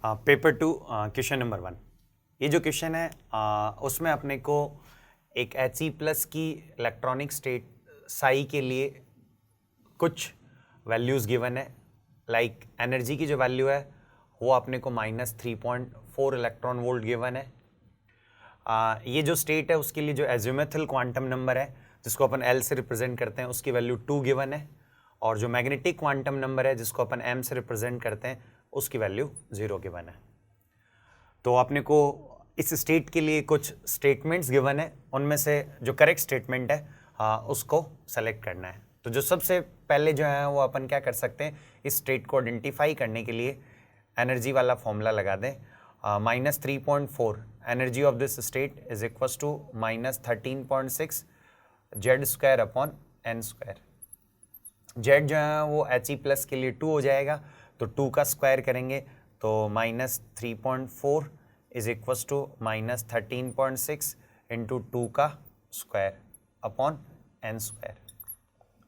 Paper 2 question number 1। ये जो question है उसमें अपने को एक He+ की इलेक्ट्रॉनिक स्टेट साई के लिए कुछ वैल्यूज़ गिवन है। लाइक एनर्जी की जो वैल्यू है वो अपने को -3.4 इलेक्ट्रॉन वोल्ट गिवन है। ये जो स्टेट है उसके लिए जो एजिमुथल क्वांटम नंबर है जिसको अपन L से रिप्रेजेंट करते हैं उसकी वैल्यू 2 गिवन है, और जो मैग्नेटिक क्वांटम नंबर है जिसको अपन M से रिप्रेजेंट करते हैं उसकी वैल्यू 0 गिवन है। तो अपने को इस स्टेट के लिए कुछ स्टेटमेंट्स गिवन है, उनमें से जो करेक्ट स्टेटमेंट है उसको सेलेक्ट करना है। तो जो सबसे पहले जो है वो अपन क्या कर सकते हैं, इस स्टेट को आइडेंटिफाई करने के लिए एनर्जी वाला फॉर्मूला लगा दें। -3.4 energy of this state is equal to -13.6 Z² upon n²। Z जो है वो He+ के लिए 2 हो जाएगा, तो 2 का स्क्वायर करेंगे तो -3.4 इज इक्वल टू -13.6 इंटू 2 का स्क्वायर अपॉन n²।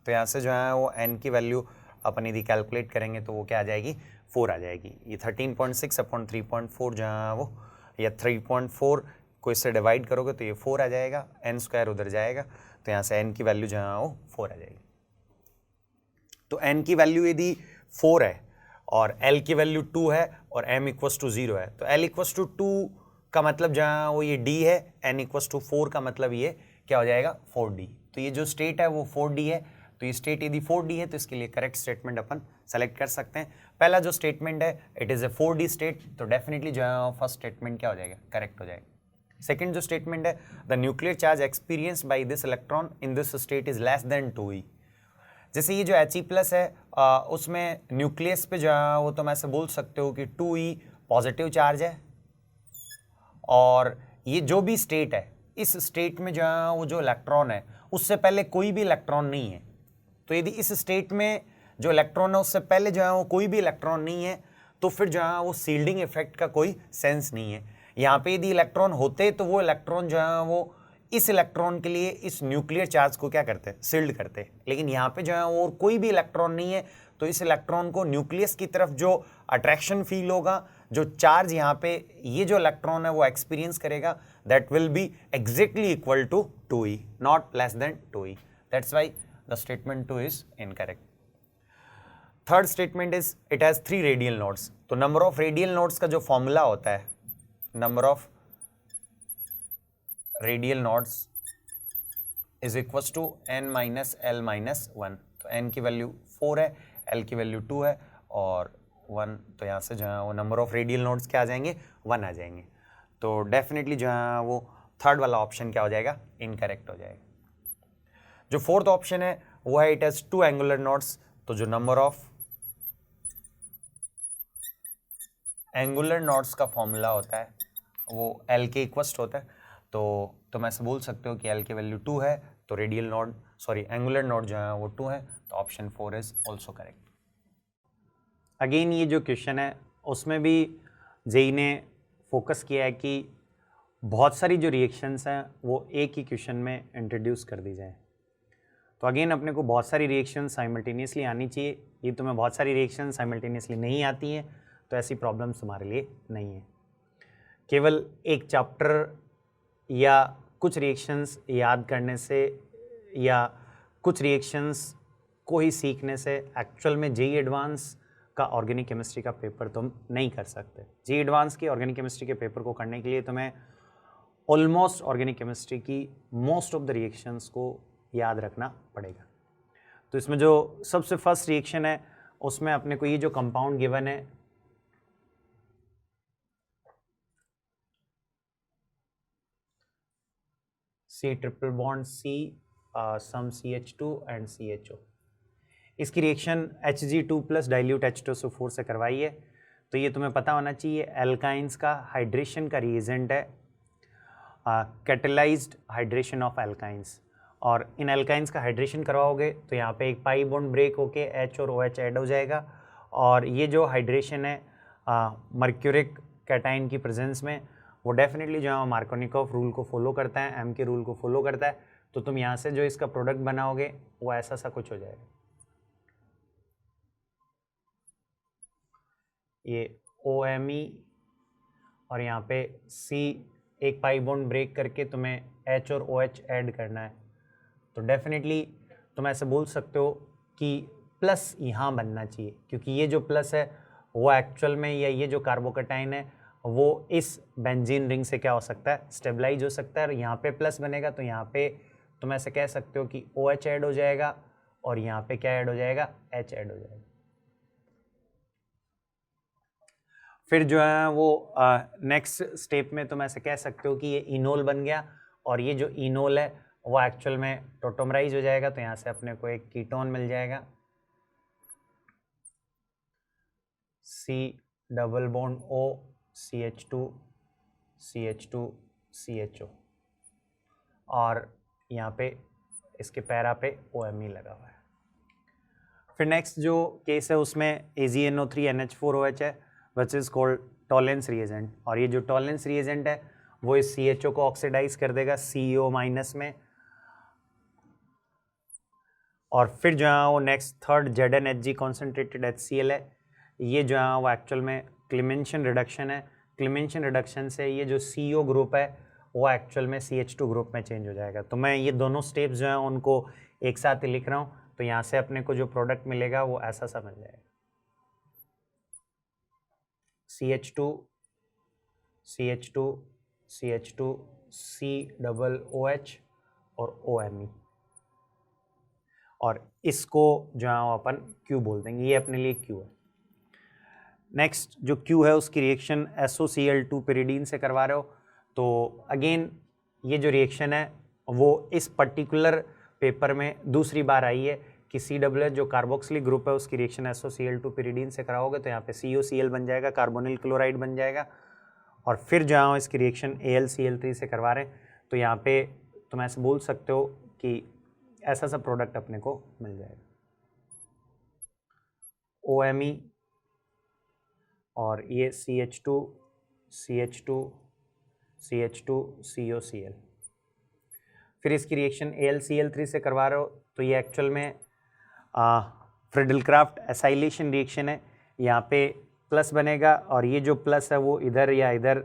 तो यहाँ से जो है वो n की वैल्यू अपन यदि कैलकुलेट करेंगे तो वो क्या आ जाएगी, 4 आ जाएगी। ये 13.6 अपॉन 3.4 जो है वो, या 3.4 को इससे डिवाइड करोगे तो ये 4 आ जाएगा, n² उधर जाएगा, तो यहाँ से n की वैल्यू जो है वो 4 आ जाएगी। तो n की वैल्यू यदि 4 है और L की वैल्यू 2 है और m इक्वस टू 0 है, तो L इक्वस टू 2 का मतलब जहाँ वो ये D है, n इक्वस टू 4 का मतलब ये क्या हो जाएगा, 4D। तो ये जो स्टेट है वो 4D है, तो ये स्टेट यदि 4D है तो इसके लिए करेक्ट स्टेटमेंट अपन सेलेक्ट कर सकते हैं। पहला जो स्टेटमेंट है it is a 4D state, तो डेफिनेटली जो है फर्स्ट स्टेटमेंट क्या हो जाएगा, करेक्ट हो जाएगा। सेकेंड जो स्टेटमेंट है, the nuclear charge experience by this electron in this state is less than 2e। जैसे ये जो He+ है उसमें न्यूक्लियस पे जो है वो तो मैं ऐसे बोल सकते हो कि 2e पॉजिटिव चार्ज है, और ये जो भी स्टेट है इस स्टेट में जो है वो जो इलेक्ट्रॉन है उससे पहले कोई भी इलेक्ट्रॉन नहीं है। तो यदि इस स्टेट में जो इलेक्ट्रॉन है उससे पहले जो है वो कोई भी इलेक्ट्रॉन नहीं है, तो फिर जो है वो सील्डिंग इफेक्ट का कोई सेंस नहीं है। यहाँ पे यदि इलेक्ट्रॉन होते तो वो इलेक्ट्रॉन जो है वो इस इलेक्ट्रॉन के लिए इस न्यूक्लियर चार्ज को क्या करते हैं, सील्ड करते हैं। लेकिन यहाँ पे जो है वो कोई भी इलेक्ट्रॉन नहीं है, तो इस इलेक्ट्रॉन को न्यूक्लियस की तरफ जो अट्रैक्शन फील होगा, जो चार्ज यहाँ पे ये जो इलेक्ट्रॉन है वो एक्सपीरियंस करेगा, that will be exactly equal to 2e, not less than 2e। That's why the statement 2 is incorrect. Third statement is it has 3 radial nodes. तो नंबर ऑफ रेडियल नोड्स का जो फॉर्मूला होता है, number of radial nodes is equal to n-l-1। तो n की value 4 है, l की value 2 है और 1, तो यहाँ से जो है वो नंबर ऑफ रेडियल नोड्स क्या आ जाएंगे, 1 आ जाएंगे। तो डेफिनेटली जो है वो थर्ड वाला ऑप्शन क्या हो जाएगा, इनकरेक्ट हो जाएगा। जो फोर्थ ऑप्शन है वो है इट हैज 2 एंगुलर नोड्स। तो जो नंबर ऑफ एंगुलर नोड्स का फॉर्मूला होता है वो l के इक्वस्ट होता है। तो मैं ऐसे बोल सकते हो कि l की वैल्यू 2 है, तो रेडियल नोड एंगुलर नोड जो है वो 2 है, तो option 4 is also correct. Again ये जो क्वेश्चन है उसमें भी जेई ने फोकस किया है कि बहुत सारी जो रिएक्शंस हैं वो एक ही क्वेश्चन में इंट्रोड्यूस कर दी जाए। तो अगेन अपने को बहुत सारी रिएक्शन साइमल्टेनियसली आनी चाहिए। ये तुम्हें बहुत सारी रिएक्शन साइमल्टेनियसली नहीं आती हैं तो ऐसी प्रॉब्लम्स तुम्हारे लिए नहीं है। केवल एक चैप्टर या कुछ रिएक्शंस याद करने से या कुछ रिएक्शंस को ही सीखने से एक्चुअल में जेईई एडवांस का ऑर्गेनिक केमिस्ट्री का पेपर तुम नहीं कर सकते। जेईई एडवांस के ऑर्गेनिक केमिस्ट्री के पेपर को करने के लिए तुम्हें ऑलमोस्ट ऑर्गेनिक केमिस्ट्री की मोस्ट ऑफ द रिएक्शंस को याद रखना पड़ेगा। तो इसमें जो सबसे फर्स्ट रिएक्शन है उसमें अपने को ये जो कंपाउंड गिवन है C triple bond C some CH2 and CHO, इसकी reaction Hg2 plus dilute H2SO4 से करवाई है। तो ये तुम्हें पता होना चाहिए एल्काइंस का हाइड्रेशन का रिएजेंट है कैटेलाइज्ड हाइड्रेशन ऑफ एल्काइंस, और इन एल्काइंस का हाइड्रेशन करवाओगे तो यहाँ पे एक पाई बॉन्ड ब्रेक होके H और OH ऐड हो जाएगा, और ये जो हाइड्रेशन है मर्क्यूरिक कैटाइन की प्रेजेंस में वो डेफिनेटली जो है मार्कोनिकॉफ रूल को फॉलो करता है, M के रूल को फॉलो करता है। तो तुम यहाँ से जो इसका प्रोडक्ट बनाओगे वो ऐसा सा कुछ हो जाएगा। ये OMe और यहाँ पे C एक पाई बॉन्ड ब्रेक करके तुम्हें H और OH ऐड करना है। तो डेफिनेटली तुम ऐसे बोल सकते हो कि प्लस यहाँ बनना चाहिए, क्योंकि ये जो प्लस है वो एक्चुअल में या ये जो कार्बोकेटाइन है वो इस बेंजीन रिंग से क्या हो सकता है, स्टेबलाइज हो सकता है। और यहाँ पे प्लस बनेगा तो यहाँ पे तुम ऐसे कह सकते हो कि OH ऐड हो जाएगा और यहाँ पे क्या ऐड हो जाएगा, H ऐड हो जाएगा। फिर जो है वो नेक्स्ट स्टेप में तुम ऐसे कह सकते हो कि ये इनोल बन गया और ये जो इनोल है वो एक्चुअल में टोटोमराइज हो जाएगा। तो यहाँ से अपने को एक कीटोन मिल जाएगा, C double bond O CH2 CH2 CHO और यहाँ पे इसके पैरा पे OMe लगा हुआ है। फिर नेक्स्ट जो केस है उसमें AgNO3NH4OH है which is called Tollens reagent. और ये जो टॉलेंस रिएजेंट है वो इस CHO को ऑक्सीडाइज कर देगा CO- में। और फिर जो है वो next third ZnHg concentrated HCl है। ये जो है वो एक्चुअल में क्लीमेंशन रिडक्शन है। क्लीमेंशन रिडक्शन से ये जो CO ग्रुप है वो एक्चुअल में CH2 ग्रुप में चेंज हो जाएगा। तो मैं ये दोनों स्टेप्स जो हैं उनको एक साथ ही लिख रहा हूँ। तो यहाँ से अपने को जो प्रोडक्ट मिलेगा वो ऐसा सा मिल जाएगा, CH2 CH2 CH2 COOH और OMe। और इसको जो है अपन Q बोल देंगे, ये अपने लिए Q है। नेक्स्ट जो Q है उसकी रिएक्शन SOCl2 pyridine से करवा रहे हो। तो अगेन ये जो रिएक्शन है वो इस पर्टिकुलर पेपर में दूसरी बार आई है कि COOH जो कार्बोक्सिलिक ग्रुप है उसकी रिएक्शन SOCl2 pyridine से कराओगे तो यहाँ पे COCl बन जाएगा, कार्बोनिल क्लोराइड बन जाएगा। और फिर जो है इसकी रिएक्शन AlCl3 से करवा रहे हैं तो यहाँ पे तुम ऐसे बोल सकते हो कि ऐसा सा प्रोडक्ट अपने को मिल जाएगा, OMe और ये CH2 CH2 CH2 COCl। फिर इसकी रिएक्शन AlCl3 से करवा रहे हो तो ये एक्चुअल में फ्रिडलक्राफ्ट एसाइलेशन रिएक्शन है। यहाँ पे प्लस बनेगा और ये जो प्लस है वो इधर या इधर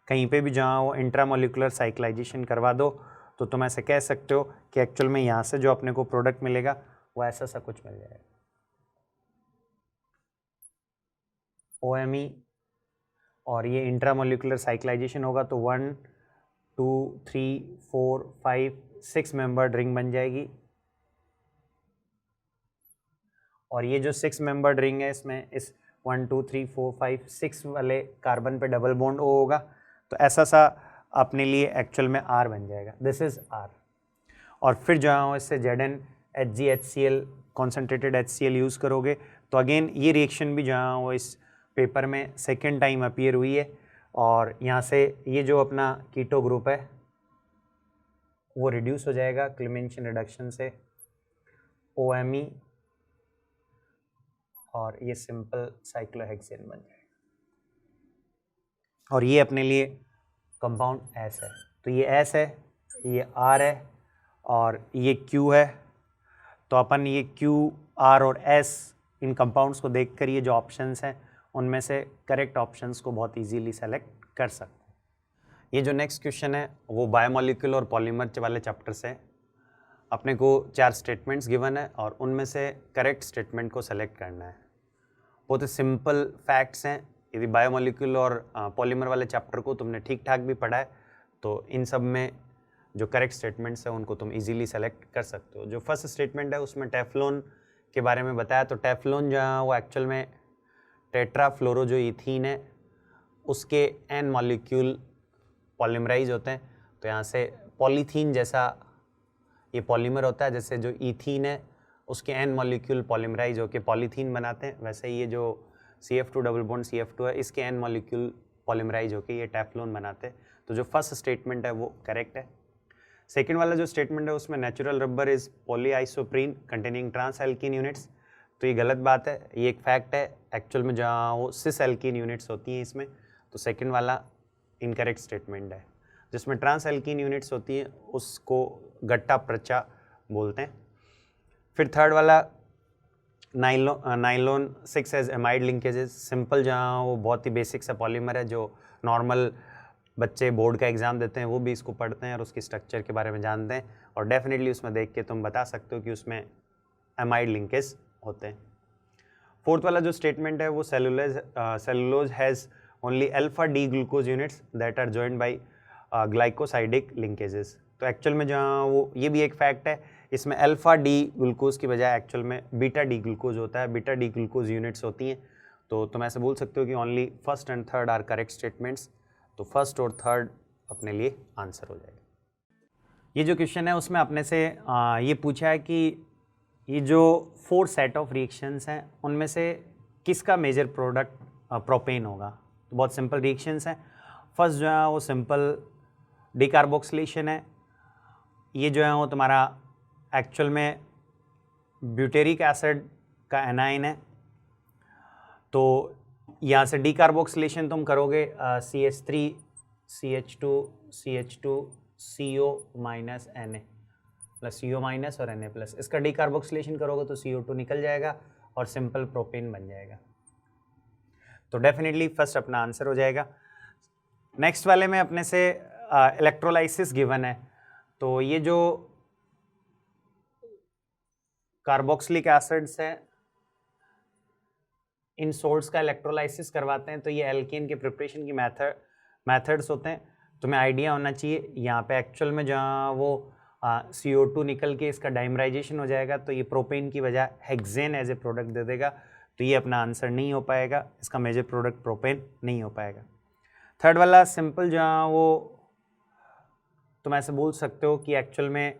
कहीं पे भी जहाँ वो इंट्रामोलिकुलर साइक्लाइजेशन करवा दो तो तुम ऐसे कह सकते हो कि एक्चुअल में यहाँ से जो अपने को प्रोडक्ट मिलेगा वो ऐसा सा कुछ मिल जाएगा, OMe और ये इंट्रामोलिकुलर साइक्लाइजेशन होगा तो 1 2 3 4 5 6 मेंबर्ड रिंग बन जाएगी। और ये जो 6 मेंबर्ड रिंग है इसमें इस 1 2 3 4 5 6 वाले कार्बन पे डबल बॉन्ड O होगा तो ऐसा सा अपने लिए एक्चुअल में R बन जाएगा, दिस इज R। और फिर जो है इससे ZnHg HCl concentrated HCl use करोगे तो अगेन ये रिएक्शन भी जो है वो इस पेपर में सेकेंड टाइम अपीयर हुई है। और यहाँ से ये जो अपना कीटो ग्रुप है वो रिड्यूस हो जाएगा क्लीमेंशन रिडक्शन से, OMe और ये सिंपल साइक्लोहेक्सेन बन जाएगा। और ये अपने लिए कंपाउंड S है। तो ये S है, ये R है और ये Q है। तो अपन ये Q, R और S इन कंपाउंड्स को देखकर ये जो ऑप्शंस हैं उनमें से करेक्ट ऑप्शंस को बहुत इजीली सेलेक्ट कर सकते हैं। ये जो नेक्स्ट क्वेश्चन है वो बायोमोलिक्यूल और पॉलीमर वाले चैप्टर से अपने को 4 स्टेटमेंट्स गिवन है और उनमें से करेक्ट स्टेटमेंट को सेलेक्ट करना है। बहुत ही सिंपल फैक्ट्स हैं। यदि बायोमोलिक्यूल और पॉलीमर वाले चैप्टर को तुमने ठीक ठाक भी पढ़ा है तो इन सब में जो करेक्ट स्टेटमेंट्स हैं उनको तुम इजीली सेलेक्ट कर सकते हो। जो फर्स्ट स्टेटमेंट है उसमें टेफ्लॉन के बारे में बताया। तो टेफ्लॉन जो है वो एक्चुअल में टेट्राफ्लोरो जो इथीन है उसके एन मॉलिक्यूल पॉलीमराइज होते हैं। तो यहाँ से पॉलीथीन जैसा ये पॉलीमर होता है, जैसे जो इथीन है उसके एन मॉलिक्यूल पॉलीमराइज होकर पॉलीथीन बनाते हैं, वैसे ये जो CF2 डबल बॉन्ड CF2 है इसके एन मॉलिक्यूल पॉलीमराइज होकर ये टेफ्लॉन बनाते हैं। तो जो फर्स्ट स्टेटमेंट है वो करेक्ट है। सेकेंड वाला जो स्टेटमेंट है उसमें natural rubber is polyisoprene containing trans alkene units, तो ये गलत बात है। ये एक फैक्ट है एक्चुअल में जहाँ वो सिस एल्कीन यूनिट्स होती हैं इसमें। तो सेकेंड वाला इनकरेक्ट स्टेटमेंट है। जिसमें ट्रांस एल्कीन यूनिट्स होती हैं उसको गट्टा प्रचा बोलते हैं। फिर थर्ड वाला nylon 6 as amide linkages, simple, जहाँ वो बहुत ही बेसिक सा पॉलीमर है जो नॉर्मल बच्चे बोर्ड का एग्ज़ाम देते हैं वो भी इसको पढ़ते हैं और उसकी स्ट्रक्चर के बारे में जानते हैं, और डेफिनेटली उसमें देख के तुम बता सकते हो कि उसमें एमाइड लिंकेज होते हैं। फोर्थ वाला जो स्टेटमेंट है वो cellulose has only alpha D glucose units that are joined by glycosidic linkages. तो एक्चुअल में जहाँ वो ये भी एक फैक्ट है, इसमें अल्फा डी ग्लूकोज की बजाय एक्चुअल में बीटा डी ग्लूकोज होता है, बीटा डी ग्लूकोज यूनिट्स होती हैं। तो तुम ऐसे बोल सकते हो कि only first and third are correct statements, तो फर्स्ट और थर्ड अपने लिए आंसर हो जाएगा। ये जो क्वेश्चन है उसमें अपने से ये पूछा है कि ये जो 4 सेट ऑफ रिएक्शंस हैं उनमें से किसका मेजर प्रोडक्ट प्रोपेन होगा। तो बहुत सिंपल रिएक्शंस हैं। फर्स्ट जो है वो सिंपल डिकार्बोक्सिलेशन है, ये जो है वो तुम्हारा एक्चुअल में ब्यूटेरिक एसिड का एनाइन है। तो यहाँ से डिकार्बोक्सिलेशन तुम करोगे CH3 CH2 CH2 CO minus Na plus CO minus और Na प्लस, इसका डिकार्बोक्सिलेशन करोगे तो CO2 निकल जाएगा और सिंपल प्रोपेन बन जाएगा। तो डेफिनेटली फर्स्ट अपना आंसर हो जाएगा। नेक्स्ट वाले में अपने से इलेक्ट्रोलाइसिस गिवन है, तो ये जो कार्बोक्सिलिक एसिड्स हैं इन सोल्ट्स का इलेक्ट्रोलाइसिस करवाते हैं, तो ये एल्केन के प्रिपरेशन की मेथड्स होते हैं। तुम्हें आइडिया होना चाहिए यहाँ पे एक्चुअल में जहाँ वो CO2 निकल के इसका डाइमराइजेशन हो जाएगा तो ये प्रोपेन की बजाय हेक्सेन एज ए प्रोडक्ट दे देगा, तो ये अपना आंसर नहीं हो पाएगा, इसका मेजर प्रोडक्ट प्रोपेन नहीं हो पाएगा। थर्ड वाला सिंपल, जहाँ वो तुम ऐसे बोल सकते हो कि एक्चुअल में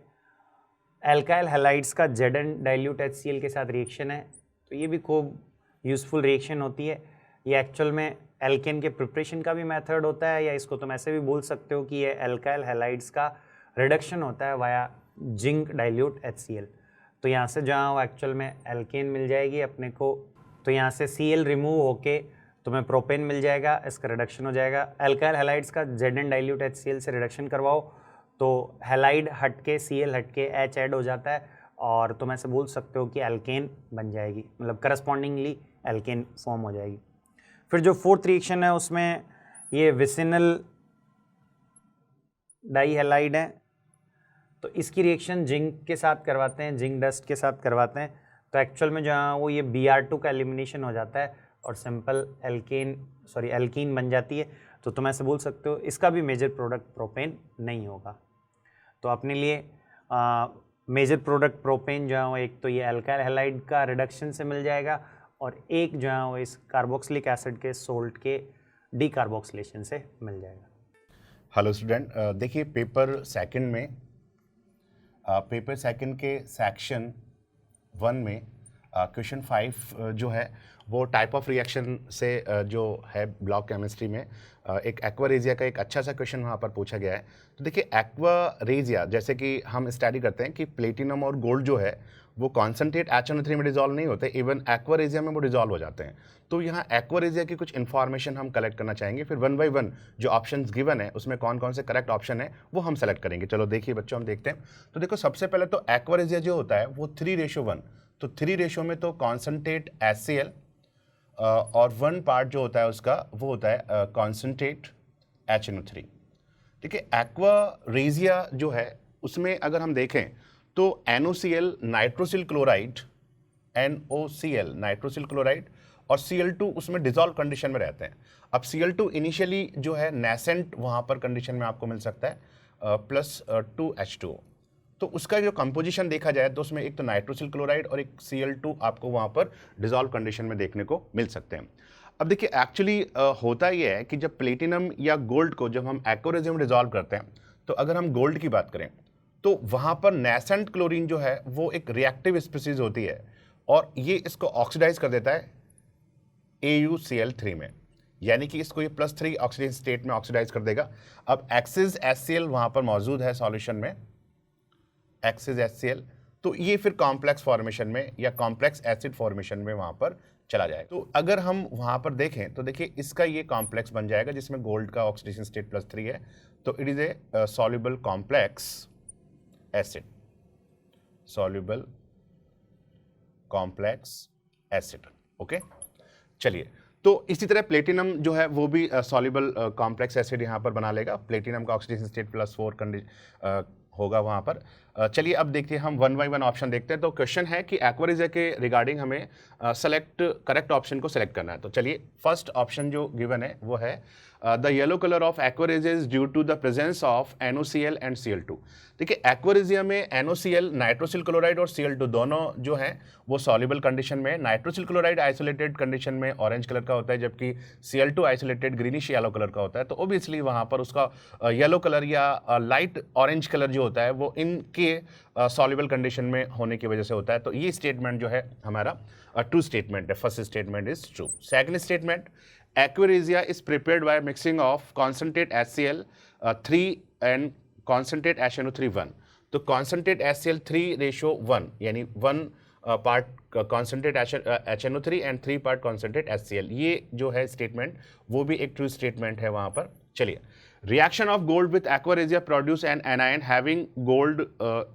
एल्काइल हैलाइड्स का Zn डाइल्यूट HCl के साथ रिएक्शन है, तो ये भी खूब यूज़फुल रिएक्शन होती है। ये एक्चुअल में एल्केन के प्रिपरेशन का भी मेथड होता है, या इसको तुम ऐसे भी बोल सकते हो कि ये एल्काइल हैलाइड्स का रिडक्शन होता है वाया जिंक डाइल्यूट HCl। तो यहाँ से जहाँ वो एक्चुअल में एल्केन मिल जाएगी अपने को, तो यहाँ से Cl रिमूव होके तुम्हें प्रोपेन मिल जाएगा, इसका रिडक्शन हो जाएगा। एल्काइल हैलाइड्स का Zn डाइल्यूट HCl से रिडक्शन करवाओ तो हैलाइड हट के Cl हट के H ऐड हो जाता है और तुम ऐसे बोल सकते हो कि एल्केन बन जाएगी, मतलब करस्पॉन्डिंगली एल्केन फॉर्म हो जाएगी। फिर जो फोर्थ रिएक्शन है उसमें ये विसिनल डाइहैलाइड है, तो इसकी रिएक्शन जिंक के साथ करवाते हैं, जिंक डस्ट के साथ करवाते हैं। तो एक्चुअल में जहाँ वो ये Br2 का एलिमिनेशन हो जाता है और सिंपल एल्कीन बन जाती है। तो तुम ऐसे बोल सकते हो इसका भी मेजर प्रोडक्ट प्रोपेन नहीं होगा। तो अपने लिए मेजर प्रोडक्ट प्रोपेन जो है वो एक तो ये एल्काइल हैलाइड का रिडक्शन से मिल जाएगा और एक जो है वो इस कार्बोक्सिलिक एसिड के सोल्ट के डीकार्बोक्सिलेशन से मिल जाएगा। हेलो स्टूडेंट, देखिए पेपर सेकंड के सेक्शन 1 में क्वेश्चन 5 जो है वो टाइप ऑफ रिएक्शन से जो है ब्लॉक केमिस्ट्री में एक एक्वारेजिया का एक अच्छा सा क्वेश्चन वहाँ पर पूछा गया है। तो देखिए एक्वारेजिया, जैसे कि हम स्टडी करते हैं कि प्लेटिनम और गोल्ड जो है वो कॉन्सेंट्रेट HNO3 में डिजॉल्व नहीं होते, इवन एक्वारेजिया में वो डिजॉल्व हो जाते हैं। तो यहाँ एक्वारेजिया की कुछ इन्फॉर्मेशन हम कलेक्ट करना चाहेंगे, फिर 1 बाय 1 जो ऑप्शंस गिवन है उसमें कौन कौन से करेक्ट ऑप्शन है वो हम सेलेक्ट करेंगे। चलो देखिए बच्चों, हम देखते हैं। तो देखो सबसे पहले तो एक्वारेजिया जो होता है वो 3:1, तो 3 रेशो में तो कॉन्सेंट्रेट HCl और 1 पार्ट जो होता है उसका वो होता है कॉन्सेंट्रेट HNO3। ठीक है, एक्वारेजिया जो है उसमें अगर हम देखें तो NOCl nitrosyl chloride, NOCl nitrosyl chloride और Cl2 उसमें डिजॉल्व कंडीशन में रहते हैं। अब Cl2 इनिशियली जो है नेसेंट वहाँ पर कंडीशन में आपको मिल सकता है प्लस 2H2O। तो उसका जो कंपोजिशन देखा जाए तो उसमें एक तो नाइट्रोसिल क्लोराइड और एक Cl2 आपको वहाँ पर डिजॉल्व कंडीशन में देखने को मिल सकते हैं। अब देखिए एक्चुअली होता यह है कि जब प्लेटिनम या गोल्ड को जब हम एक्वारेजिया में डिजॉल्व करते हैं, तो अगर हम गोल्ड की बात करें तो वहाँ पर नेसेंट क्लोरीन जो है वो एक रिएक्टिव स्पीसीज होती है और ये इसको ऑक्सीडाइज कर देता है AuCl3 में, यानी कि इसको ये +3 ऑक्सीजन स्टेट में ऑक्सीडाइज कर देगा। अब एक्सिस HCl वहाँ पर मौजूद है सॉल्यूशन में, एक्सिस HCl, तो ये फिर कॉम्प्लेक्स फॉर्मेशन में या कॉम्प्लेक्स एसिड फॉर्मेशन में वहाँ पर चला जाए। तो अगर हम वहाँ पर देखें तो देखिए इसका ये कॉम्प्लेक्स बन जाएगा जिसमें गोल्ड का ऑक्सीडेशन स्टेट +3 है, तो it is a soluble complex acid, soluble complex acid. Okay, चलिए, तो इसी तरह प्लेटिनम जो है वो भी सॉल्युबल कॉम्प्लेक्स एसिड यहाँ पर बना लेगा। प्लेटिनम का ऑक्सीडेशन स्टेट +4 होगा वहाँ पर। चलिए अब देखते हैं, हम 1 बाय 1 ऑप्शन देखते हैं। तो क्वेश्चन है कि एक्वा के रिगार्डिंग हमें सेलेक्ट करेक्ट ऑप्शन को सेलेक्ट करना है। तो चलिए, फर्स्ट ऑप्शन जो गिवन है वो है the yellow colour of aqua is due to the presence of NOCl and Cl2। देखिए, एक्वा में NOCl नाइट्रोसिल क्लोराइड और Cl2 दोनों जो हैं वो सॉल्युबल कंडीशन में। नाइट्रोसिल क्लोराइड आइसोलेटेड कंडीशन में ऑरेंज कलर का होता है, जबकि Cl2 isolated greenish yellow colour का होता है। तो ओबियसली वहाँ पर उसका येलो कलर या लाइट ऑरेंज कलर जो होता है वो इनके सॉल्युबल कंडीशन में होने की वजह से होता है। तो ये स्टेटमेंट जो है हमारा ट्रू स्टेटमेंट है। First statement is true. Second statement, aqua regia is prepared by mixing of concentrate HCl3 and concentrate HNO3 1। तो कॉन्सेंट्रेट HCl3:1 यानी 1 part concentrate HNO3 and 3 part concentrate HCl, ये जो है स्टेटमेंट वो भी एक ट्रू स्टेटमेंट है वहाँ पर। चलिए, reaction of gold with aqua regia produce an A9 having gold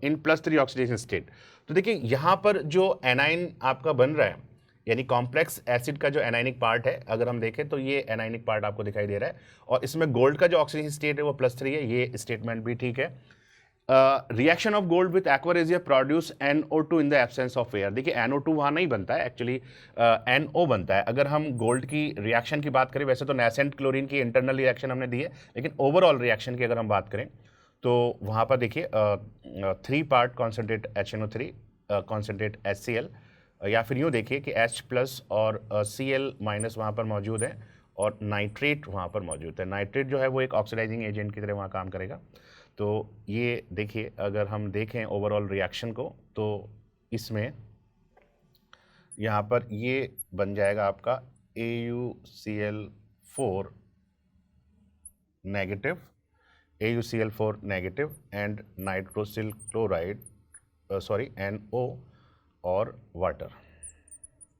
in +3 oxidation state. तो देखिए, यहाँ पर जो एनाइन आपका बन रहा है, यानी कॉम्प्लेक्स एसिड का जो एनाइनिक पार्ट है, अगर हम देखें तो ये एनाइनिक पार्ट आपको दिखाई दे रहा है, और इसमें गोल्ड का जो ऑक्सीडेशन स्टेट है वो +3 है। ये स्टेटमेंट भी ठीक है। Reaction of gold with aqua regia produce NO2 in the absence of air. देखिए, NO2 वहाँ नहीं बनता है, एक्चुअली NO बनता है। अगर हम गोल्ड की रिएक्शन की बात करें, वैसे तो नेसेंट क्लोरीन की इंटरनल रिएक्शन हमने दी है, लेकिन ओवरऑल रिएक्शन की अगर हम बात करें तो वहाँ पर देखिए 3 part concentrate HNO3 concentrate HCl, या फिर यूँ देखिए कि H+ और Cl- वहाँ पर मौजूद है, और नाइट्रेट वहाँ पर मौजूद है। नाइट्रेट जो है वो एक ऑक्सीडाइजिंग एजेंट की तरह वहाँ काम करेगा। तो ये देखिए, अगर हम देखें ओवरऑल रिएक्शन को, तो इसमें यहाँ पर ये बन जाएगा आपका AuCl4 negative, AuCl4 negative and nitrosyl chloride NO और वाटर।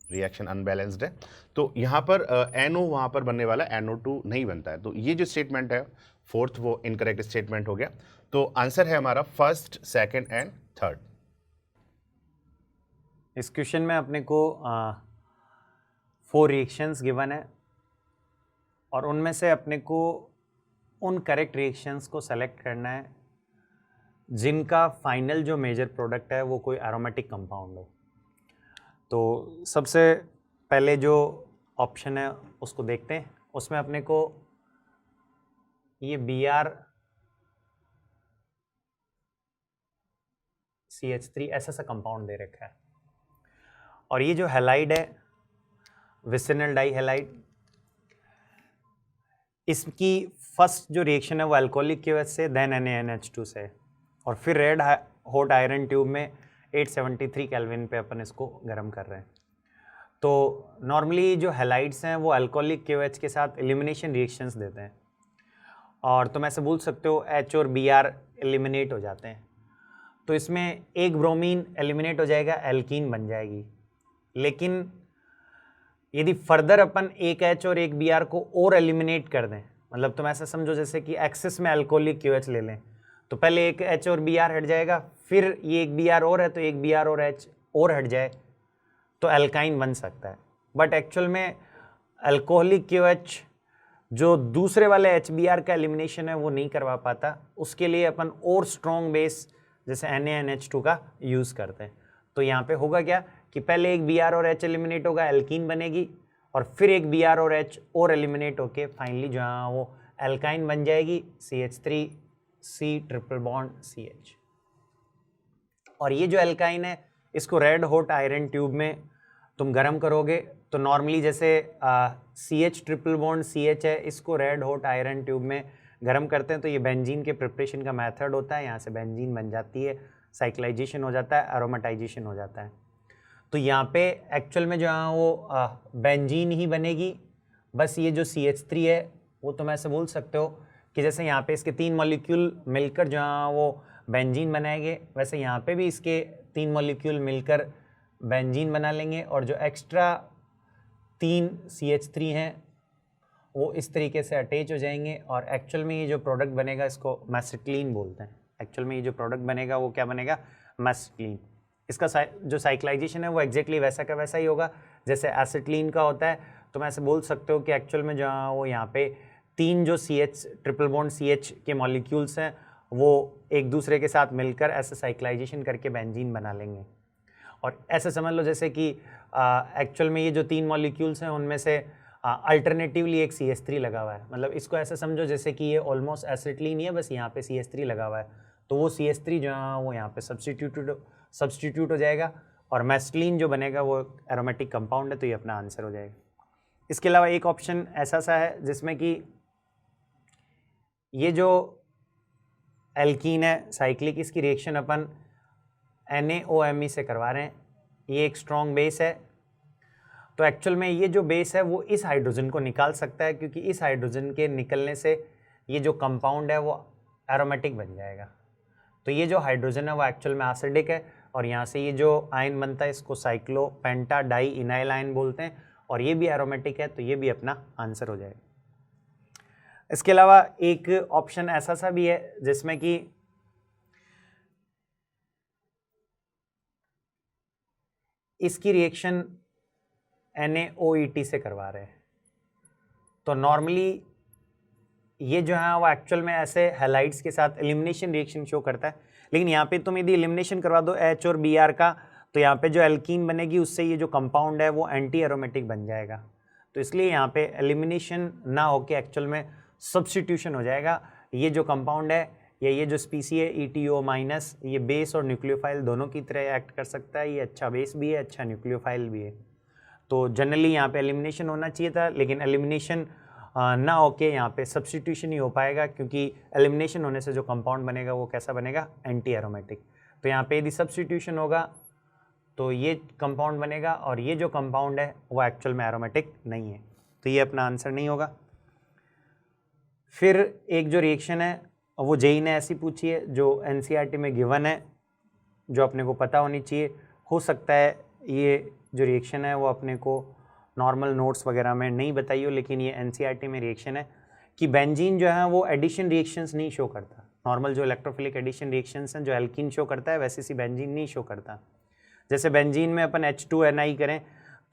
रिएक्शन अनबैलेंस्ड है, तो यहाँ पर NO वहाँ पर बनने वाला NO2 नहीं बनता है। तो ये जो स्टेटमेंट है फोर्थ, वो इनकरेक्ट स्टेटमेंट हो गया। तो आंसर है हमारा फर्स्ट, सेकंड एंड थर्ड। इस क्वेश्चन में अपने को 4 रिएक्शंस गिवन है, और उनमें से अपने को उन करेक्ट रिएक्शंस को सेलेक्ट करना है जिनका फाइनल जो मेजर प्रोडक्ट है वो कोई एरोमेटिक कंपाउंड हो। तो सबसे पहले जो ऑप्शन है उसको देखते हैं। उसमें अपने को ये BrCH3 ऐसा कंपाउंड दे रखा है, और ये जो हैलाइड है विसिनल डाई हैलाइड, इसकी फर्स्ट जो रिएक्शन है वो अल्कोहलिक की वजह से, देन NaNH2 से, और फिर रेड हॉट आयरन ट्यूब में 873 केल्विन पे अपन इसको गर्म कर रहे हैं। तो नॉर्मली जो हैलाइड्स हैं वो अल्कोहलिक KOH के साथ एलिमिनेशन रिएक्शंस देते हैं, और तुम ऐसे बोल सकते हो H और Br एलिमिनेट हो जाते हैं। तो इसमें एक ब्रोमीन एलिमिनेट हो जाएगा, एल्कीन बन जाएगी। लेकिन यदि फर्दर अपन एक H और एक Br को और एलिमिनेट कर दें, मतलब तुम ऐसा समझो जैसे कि एक्सेस में अल्कोहलिक KOH ले लें, तो पहले एक H और Br हट जाएगा, फिर ये एक Br और है तो एक Br और H और हट जाए, तो एल्काइन बन सकता है। बट एक्चुअल में अल्कोहलिक KOH जो दूसरे वाले HBr का एलिमिनेशन है वो नहीं करवा पाता, उसके लिए अपन और स्ट्रॉन्ग बेस जैसे NaNH2 का यूज़ करते हैं। तो यहाँ पे होगा क्या कि पहले एक Br और H एलिमिनेट होगा, एल्कीन बनेगी, और फिर एक Br और H और एलिमिनेट होके फाइनली जहाँ वो एल्काइन बन जाएगी, CH3C ट्रिपल बॉन्ड CH। और ये जो एल्काइन है इसको रेड हॉट आयरन ट्यूब में तुम गर्म करोगे, तो नॉर्मली जैसे CH ट्रिपल बॉन्ड CH है, इसको रेड हॉट आयरन ट्यूब में गर्म करते हैं, तो ये बेंजीन के प्रिपरेशन का मेथड होता है। यहाँ से बेंजीन बन जाती है, साइक्लाइजेशन हो जाता है, एरोमेटाइजेशन हो जाता है। तो यहाँ पे एक्चुअल में जो है वो बेंजीन ही बनेगी, बस ये जो CH3 है वो तुम ऐसे बोल सकते हो कि जैसे यहाँ पे इसके 3 मॉलिक्यूल मिलकर जो है वो बेंजीन बनाएंगे, वैसे यहाँ पे भी इसके 3 मॉलिक्यूल मिलकर बेंजीन बना लेंगे, और जो एक्स्ट्रा 3 CH3 हैं वो इस तरीके से अटैच हो जाएंगे, और एक्चुअल में ये जो प्रोडक्ट बनेगा इसको मेसिटिलीन बोलते हैं। एक्चुअल में ये जो प्रोडक्ट बनेगा वो क्या बनेगा, मेसिटिलीन। इसका जो साइक्लाइजेशन है वो एग्जैक्टली वैसा का वैसा ही होगा जैसे एसिटिलीन का होता है। तो मैं ऐसे बोल सकते हो कि एक्चुअल में जो वो यहाँ पे 3 जो CH ट्रिपल बॉन्ड CH के मॉलिक्यूल्स हैं वो एक दूसरे के साथ मिलकर ऐसे साइक्लाइजेशन करके बेंजीन बना लेंगे। और ऐसे समझ लो जैसे कि एक्चुअल में ये जो 3 मॉलिक्यूल्स हैं उनमें से अल्टरनेटिवली एक CH3 लगा हुआ है। मतलब इसको ऐसे समझो जैसे कि ये ऑलमोस्ट एसिटिलीन ही है, बस यहाँ पे CH3 लगा हुआ है। तो वो CH3 जो है वो यहाँ पे सब्स्टिट्यूट हो जाएगा और मेस्टिलीन जो बनेगा वो एरोमेटिक कंपाउंड है। तो ये अपना आंसर हो जाएगा। इसके अलावा एक ऑप्शन ऐसा सा है जिसमें कि ये जो एल्कीन है साइक्लिक, इसकी रिएक्शन अपन NaOMe से करवा रहे हैं। ये एक स्ट्रॉन्ग बेस है। तो एक्चुअल में ये जो बेस है वो इस हाइड्रोजन को निकाल सकता है, क्योंकि इस हाइड्रोजन के निकलने से ये जो कंपाउंड है वो एरोमेटिक बन जाएगा। तो ये जो हाइड्रोजन है वो एक्चुअल में एसिडिक है और यहाँ से ये जो आयन बनता है इसको साइक्लोपेंटा डाई इनाइल आयन बोलते हैं और ये भी एरोमेटिक है। तो ये भी अपना आंसर हो जाएगा। इसके अलावा एक ऑप्शन ऐसा सा भी है जिसमें कि इसकी रिएक्शन NaOET से करवा रहे हैं। तो नॉर्मली ये जो है वो एक्चुअल में ऐसे हैलाइड्स के साथ एलिमिनेशन रिएक्शन शो करता है, लेकिन यहाँ पे तुम यदि एलिमिनेशन करवा दो H और Br का तो यहाँ पे जो एल्कीन बनेगी उससे ये जो कंपाउंड है वो एंटी एरोमेटिक बन जाएगा। तो इसलिए यहाँ पे एलिमिनेशन ना होके एक्चुअल में सब्स्टिट्यूशन हो जाएगा। ये जो कंपाउंड है या ये जो स्पीसी है ETO- ये बेस और न्यूक्लियोफाइल दोनों की तरह एक्ट कर सकता है। ये अच्छा बेस भी है, अच्छा न्यूक्लियोफाइल भी है। तो जनरली यहाँ पे एलिमिनेशन होना चाहिए था, लेकिन एलिमिनेशन ना होके यहाँ पे सब्स्टिट्यूशन ही हो पाएगा, क्योंकि एलिमिनेशन होने से जो कंपाउंड बनेगा वो कैसा बनेगा, एंटी एरोमेटिक। तो यहाँ पे यदि सब्स्टिट्यूशन होगा तो ये कंपाउंड बनेगा और ये जो कंपाउंड है वो एक्चुअल में एरोमेटिक नहीं है। तो ये अपना आंसर नहीं होगा। फिर एक जो रिएक्शन है वो जेई ने ऐसी पूछी है जो NCERT में गिवन है, जो अपने को पता होनी चाहिए। हो सकता है ये जो रिएक्शन है वो अपने को नॉर्मल नोट्स वगैरह में नहीं बताई हो, लेकिन ये NCERT में रिएक्शन है कि बेंजीन जो है वो एडिशन रिएक्शंस नहीं शो करता। नॉर्मल जो इलेक्ट्रोफिलिक एडिशन रिएक्शंस हैं जो एल्कीन शो करता है वैसे सी बेंजीन नहीं शो करता। जैसे बेंजीन में अपन H2Ni करें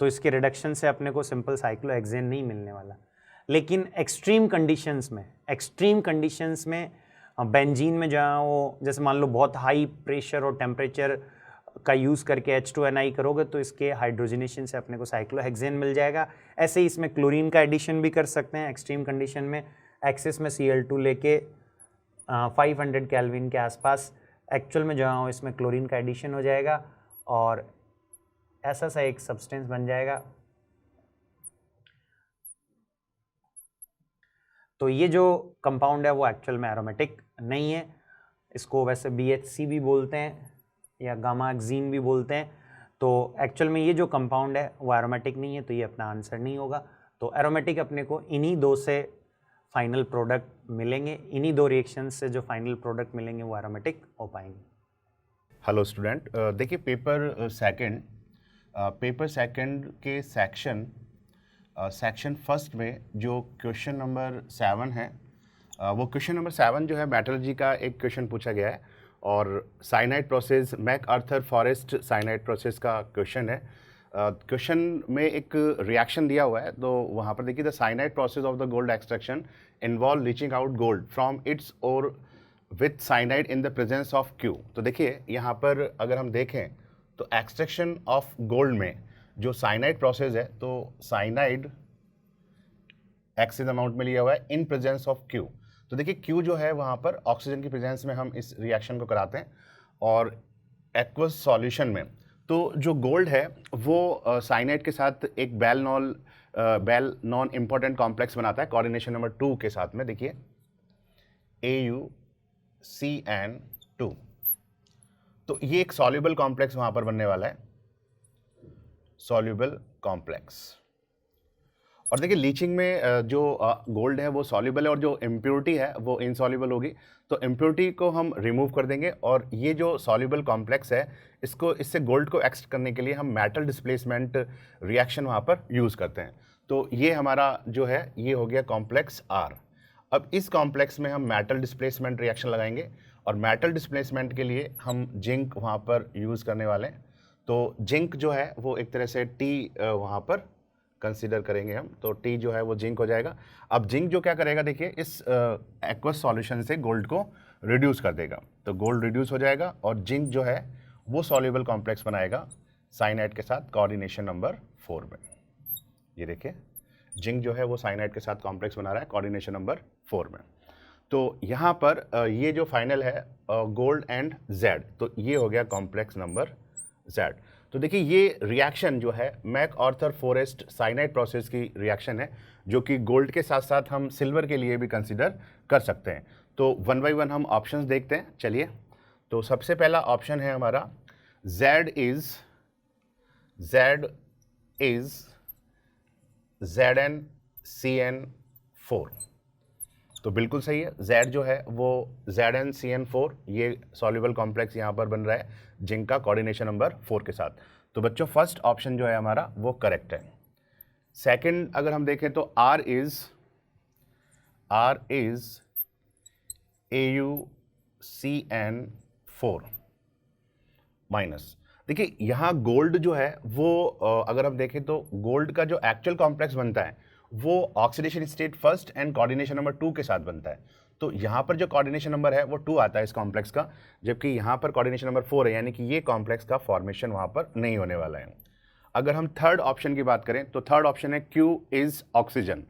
तो इसके रिडक्शन से अपने को सिंपल साइक्लोहेक्सेन नहीं मिलने वाला, लेकिन एक्सट्रीम कंडीशंस में बेंजीन में जो है वो जैसे मान लो बहुत हाई प्रेशर और टेम्परेचर का यूज़ करके H2Ni करोगे तो इसके हाइड्रोजनेशन से अपने को साइक्लोहेक्सेन मिल जाएगा। ऐसे ही इसमें क्लोरीन का एडिशन भी कर सकते हैं एक्सट्रीम कंडीशन में। एक्सेस में Cl2 लेके 500 केल्विन के आसपास एक्चुअल में जो है इसमें क्लोरीन का एडिशन हो जाएगा और ऐसा सा एक सब्सटेंस बन जाएगा। तो ये जो कंपाउंड है वो एक्चुअल में एरोमेटिक नहीं है। इसको वैसे BHC भी बोलते हैं या गामा-एक्जीन भी बोलते हैं। तो एक्चुअल में ये जो कंपाउंड है वो एरोमेटिक नहीं है, तो ये अपना आंसर नहीं होगा। तो एरोमेटिक अपने को इन्हीं दो से फाइनल प्रोडक्ट मिलेंगे, इन्हीं दो रिएक्शंस से जो फाइनल प्रोडक्ट मिलेंगे वो एरोमेटिक हो पाएंगे। हेलो स्टूडेंट, देखिए पेपर सेकंड के सेक्शन फर्स्ट में जो क्वेश्चन नंबर 7 है, वो क्वेश्चन नंबर 7 जो है मेटलर्जी का एक क्वेश्चन पूछा गया है और cyanide process, MacArthur forest cyanide process का क्वेश्चन है। क्वेश्चन में एक रिएक्शन दिया हुआ है, तो वहाँ पर देखिए the cyanide process of the gold extraction involve leaching out gold from its ore with cyanide in the presence of Q। तो देखिए यहाँ पर अगर हम देखें तो एक्सट्रैक्शन ऑफ गोल्ड में जो साइनाइड प्रोसेस है, तो साइनाइड एक्सिस अमाउंट में लिया हुआ है इन प्रेजेंस ऑफ Q। तो देखिए Q जो है वहाँ पर ऑक्सीजन की प्रेजेंस में हम इस रिएक्शन को कराते हैं और एक्वस सॉल्यूशन में तो जो गोल्ड है वो साइनाइड के साथ एक बेल नॉन इम्पॉर्टेंट कॉम्प्लेक्स बनाता है कोऑर्डिनेशन नंबर 2 के साथ में। देखिए AuCN2। तो ये एक सॉल्युबल कॉम्प्लेक्स वहाँ पर बनने वाला है, सॉल्युबल कॉम्प्लेक्स। और देखिए लीचिंग में जो गोल्ड है वो सॉल्युबल है और जो इम्प्योरिटी है वो इनसॉल्युबल होगी। तो इम्प्योरिटी को हम रिमूव कर देंगे और ये जो सॉल्युबल कॉम्प्लेक्स है इससे गोल्ड को एक्सट्रैक्ट करने के लिए हम मेटल डिस्प्लेसमेंट रिएक्शन वहाँ पर यूज़ करते हैं। तो ये हमारा जो है ये हो गया कॉम्प्लेक्स R। अब इस कॉम्प्लेक्स में हम मेटल डिस्प्लेसमेंट रिएक्शन लगाएंगे और मेटल डिस्प्लेसमेंट के लिए हम जिंक वहाँ पर यूज़ करने वाले हैं। तो जिंक जो है वो एक तरह से टी वहाँ पर कंसीडर करेंगे हम, तो टी जो है वो जिंक हो जाएगा। अब जिंक जो क्या करेगा, देखिए इस एक्वस सॉल्यूशन से गोल्ड को रिड्यूस कर देगा, तो गोल्ड रिड्यूस हो जाएगा और जिंक जो है वो सॉल्युबल कॉम्प्लेक्स बनाएगा साइनाइड के साथ कोऑर्डिनेशन नंबर 4 में। ये देखिए जिंक जो है वो साइनाइड के साथ कॉम्प्लेक्स बना रहा है कोऑर्डिनेशन नंबर 4 में। तो यहाँ पर ये जो फाइनल है गोल्ड एंड जेड, तो ये हो गया कॉम्प्लेक्स नंबर जेड। तो देखिए ये रिएक्शन जो है MacArthur Forrest cyanide process की रिएक्शन है, जो कि गोल्ड के साथ साथ हम सिल्वर के लिए भी कंसीडर कर सकते हैं। तो 1 बाय 1 हम ऑप्शंस देखते हैं, चलिए। तो सबसे पहला ऑप्शन है हमारा Z इज ZnCN4, तो बिल्कुल सही है। Z जो है वो ZnCN4, ये सॉल्युबल कॉम्प्लेक्स यहाँ पर बन रहा है जिंक का कोऑर्डिनेशन नंबर 4 के साथ। तो बच्चों फर्स्ट ऑप्शन जो है हमारा वो करेक्ट है। सेकंड अगर हम देखें तो R इज AuCN4 माइनस। देखिए यहाँ गोल्ड जो है वो अगर हम देखें तो गोल्ड का जो एक्चुअल कॉम्प्लेक्स बनता है वो oxidation state first and coordination number 2 के साथ बनता है। तो यहाँ पर जो कोऑर्डिनेशन नंबर है वो 2 आता है इस कॉम्प्लेक्स का, जबकि यहाँ पर कोऑर्डिनेशन नंबर 4 है, यानी कि ये कॉम्प्लेक्स का फॉर्मेशन वहाँ पर नहीं होने वाला है। अगर हम थर्ड ऑप्शन की बात करें तो थर्ड ऑप्शन है Q इज ऑक्सीजन।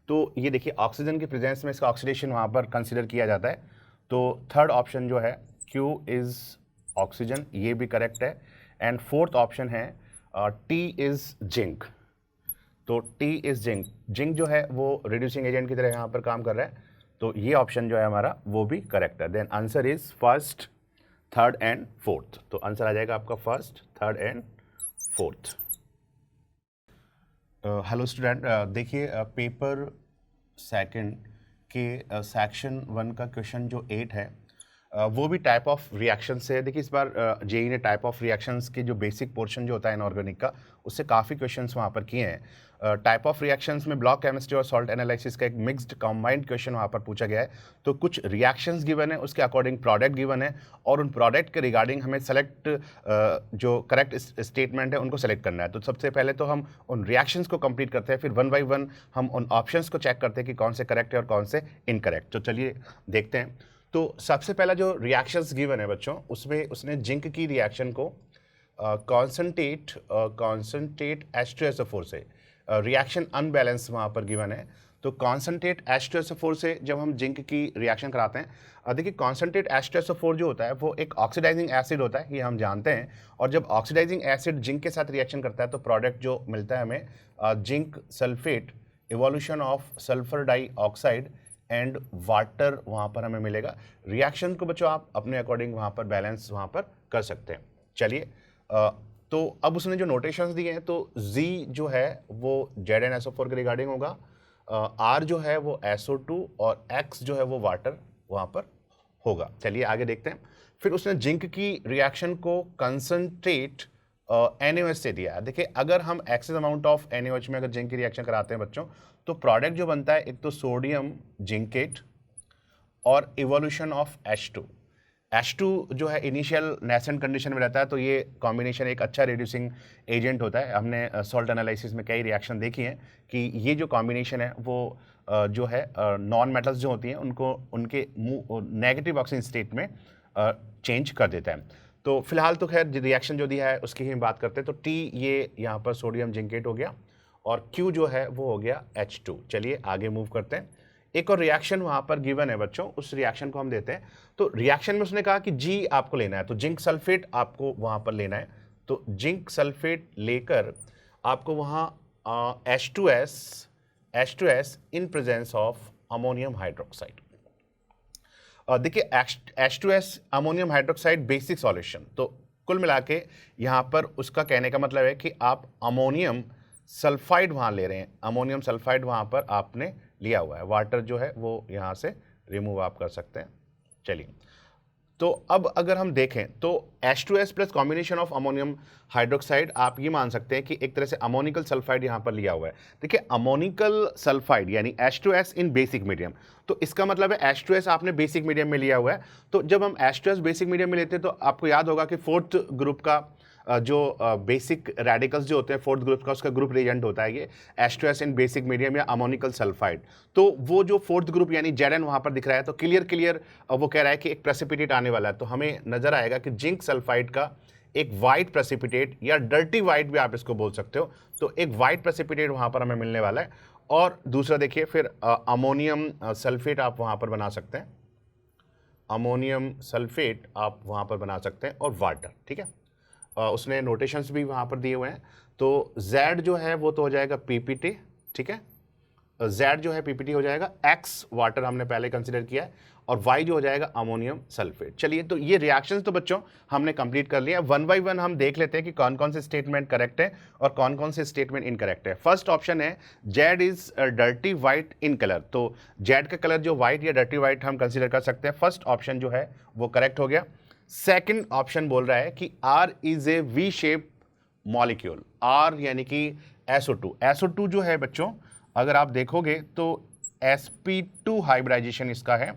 तो ये देखिए ऑक्सीजन की प्रेजेंस में इसका ऑक्सीडेशन वहाँ पर कंसिडर किया जाता है। तो थर्ड ऑप्शन जो है Q इज ऑक्सीजन, ये भी करेक्ट है। एंड फोर्थ ऑप्शन है T इज जिंक। तो T इज जिंक, जिंक जो है वो रिड्यूसिंग एजेंट की तरह यहाँ पर काम कर रहा है, तो ये ऑप्शन जो है हमारा वो भी करेक्ट है। Then answer is first, third and fourth. तो आंसर आ जाएगा आपका first, third and fourth. Hello student, देखिए पेपर सेकंड के सेक्शन 1 का क्वेश्चन जो 8 है वो भी टाइप ऑफ रिएक्शन से है। देखिए इस बार जेई ने टाइप ऑफ रिएक्शंस के जो बेसिक पोर्शन जो होता है इनऑर्गेनिक का, उससे काफ़ी क्वेश्चंस वहाँ पर किए हैं। टाइप ऑफ रिएक्शंस में ब्लॉक केमिस्ट्री और सॉल्ट एनालिसिस का एक मिक्स्ड कंबाइंड क्वेश्चन वहाँ पर पूछा गया है। तो कुछ रिएक्शंस गिवन है, उसके अकॉर्डिंग प्रोडक्ट गिवन है, और उन प्रोडक्ट के रिगार्डिंग हमें सेलेक्ट जो करेक्ट स्टेटमेंट है उनको सेलेक्ट करना है। तो सबसे पहले तो हम उन रिएक्शंस को कंप्लीट करते हैं, फिर 1 बाय 1 हम उन ऑप्शंस को चेक करते हैं कि कौन से करेक्ट है और कौन से इनकरेक्ट। तो चलिए देखते हैं। तो सबसे पहला जो रिएक्शंस गिवन है बच्चों, उसमें उसने जिंक की रिएक्शन को कॉन्सनट्रेट H2SO4 से, रिएक्शन अनबैलेंस वहाँ पर गिवन है। तो कॉन्सनट्रेट H2SO4 से जब हम जिंक की रिएक्शन कराते हैं, देखिए कॉन्सनट्रेट H2SO4 जो होता है वो एक ऑक्सीडाइजिंग एसिड होता है, ये हम जानते हैं। और जब ऑक्सीडाइजिंग एसिड जिंक के साथ रिएक्शन करता है तो प्रोडक्ट जो मिलता है हमें zinc sulphate, evolution of sulphur dioxide and water वहाँ पर हमें मिलेगा। रिएक्शन को बच्चों आप अपने अकॉर्डिंग वहाँ पर बैलेंस वहाँ पर कर सकते हैं। चलिए तो अब उसने जो नोटेशंस दिए हैं, तो Z जो है वो ZnSO4 के रिगार्डिंग होगा, R जो है वो SO2 और X जो है वो वाटर वहाँ पर होगा। चलिए आगे देखते हैं। फिर उसने जिंक की रिएक्शन को कंसनट्रेट NaOH से दिया है। देखिए अगर हम एक्सेस अमाउंट ऑफ NaOH में अगर जिंक की रिएक्शन कराते हैं बच्चों, तो प्रोडक्ट जो बनता है एक तो सोडियम जिंकेट और इवोल्यूशन ऑफ H2 जो है इनिशियल नेसेंट कंडीशन में रहता है, तो ये कॉम्बिनेशन एक अच्छा रिड्यूसिंग एजेंट होता है। हमने सॉल्ट एनालिसिस में कई रिएक्शन देखी हैं कि ये जो कॉम्बिनेशन है वो जो है नॉन मेटल्स जो होती हैं उनको उनके नेगेटिव ऑक्सीजन स्टेट में चेंज कर देता है। तो फिलहाल तो खैर रिएक्शन जो दिया है उसकी ही बात करते हैं। तो T ये यहाँ पर सोडियम जिंकेट हो गया और Q जो है वो हो गया H2। चलिए आगे मूव करते हैं। एक और रिएक्शन वहाँ पर गिवन है बच्चों, उस रिएक्शन को हम देते हैं। तो रिएक्शन में उसने कहा कि G आपको लेना है, तो जिंक सल्फेट आपको वहाँ पर लेना है। तो जिंक सल्फेट लेकर आपको वहाँ H2S in presence of ammonium hydroxide. देखिए H2S ammonium hydroxide basic solution. तो कुल मिला के यहाँ पर उसका कहने का मतलब है कि आप अमोनियम सल्फाइड वहाँ ले रहे हैं, अमोनियम सल्फाइड वहाँ पर आपने लिया हुआ है। वाटर जो है वो यहाँ से रिमूव आप कर सकते हैं। चलिए तो अब अगर हम देखें तो H2S plus combination of ammonium hydroxide, आप ये मान सकते हैं कि एक तरह से अमोनिकल सल्फाइड यहाँ पर लिया हुआ है। देखिए अमोनिकल सल्फाइड यानी H2S इन बेसिक मीडियम, तो इसका मतलब है H2S आपने बेसिक मीडियम में लिया हुआ है। तो जब हम H2S बेसिक मीडियम में लेते हैं तो आपको याद होगा कि फोर्थ ग्रुप का जो बेसिक रेडिकल्स जो होते हैं फोर्थ ग्रुप का, उसका ग्रुप रिएजेंट होता है ये H2S इन बेसिक मीडियम या अमोनिकल सल्फाइड। तो वो जो फोर्थ ग्रुप यानी Zn वहाँ पर दिख रहा है, तो क्लियर वो कह रहा है कि एक प्रेसिपिटेट आने वाला है। तो हमें नजर आएगा कि जिंक सल्फाइड का एक वाइट प्रेसिपिटेट या डर्टी वाइट भी आप इसको बोल सकते हो, तो एक वाइट प्रेसिपिटेट वहाँ पर हमें मिलने वाला है। और दूसरा देखिए फिर अमोनियम सल्फेट आप वहाँ पर बना सकते हैं, अमोनियम सल्फेट आप वहाँ पर बना सकते हैं, और वाटर। ठीक है, उसने नोटेशंस भी वहाँ पर दिए हुए हैं। तो Z जो है वो तो हो जाएगा PPT, ठीक है, Z जो है PPT हो जाएगा, X वाटर हमने पहले कंसिडर किया है, और Y जो हो जाएगा अमोनियम सल्फेट। चलिए, तो ये रिएक्शंस तो बच्चों हमने कंप्लीट कर लिया। वन बाय वन हम देख लेते हैं कि कौन कौन से स्टेटमेंट करेक्ट है और कौन कौन से स्टेटमेंट इनकरेक्ट है। फर्स्ट ऑप्शन है Z is dirty white in colour, तो Z का कलर जो वाइट या डर्टी वाइट हम कंसिडर कर सकते हैं। फर्स्ट ऑप्शन जो है वो करेक्ट हो गया। सेकेंड ऑप्शन बोल रहा है कि R is A V shape molecule, R यानी कि SO2। SO2 जो है बच्चों अगर आप देखोगे तो sp2 हाइब्रिडाइजेशन इसका है,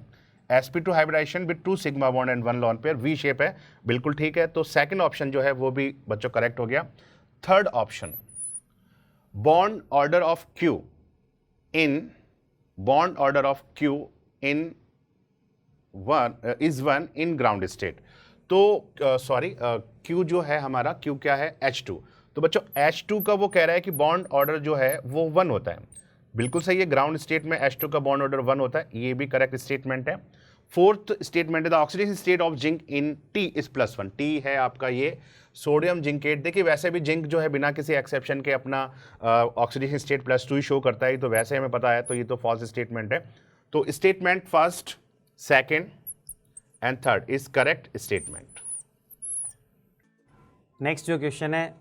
sp2 hybridisation with 2 sigma bond and 1 lone pair, V shape है, बिल्कुल ठीक है। तो सेकंड ऑप्शन जो है वो भी बच्चों करेक्ट हो गया। Third option, bond order of Q in is 1 in ground state. तो सॉरी, Q जो है हमारा, Q क्या है, H2। तो बच्चों H2 का वो कह रहा है कि बॉन्ड ऑर्डर जो है वो 1 होता है, बिल्कुल सही है, ग्राउंड स्टेट में H2 का बॉन्ड ऑर्डर 1 होता है, ये भी करेक्ट स्टेटमेंट है। फोर्थ स्टेटमेंट है the oxidation state of zinc in T is +1। T है आपका ये सोडियम जिंकेट। देखिए वैसे भी जिंक जो है बिना किसी एक्सेप्शन के अपना ऑक्सीडेशन स्टेट +2 ही शो करता है, तो वैसे हमें पता है, तो ये तो फॉल्स स्टेटमेंट है। तो statement first, second and third is correct statement. Next जो क्वेश्चन है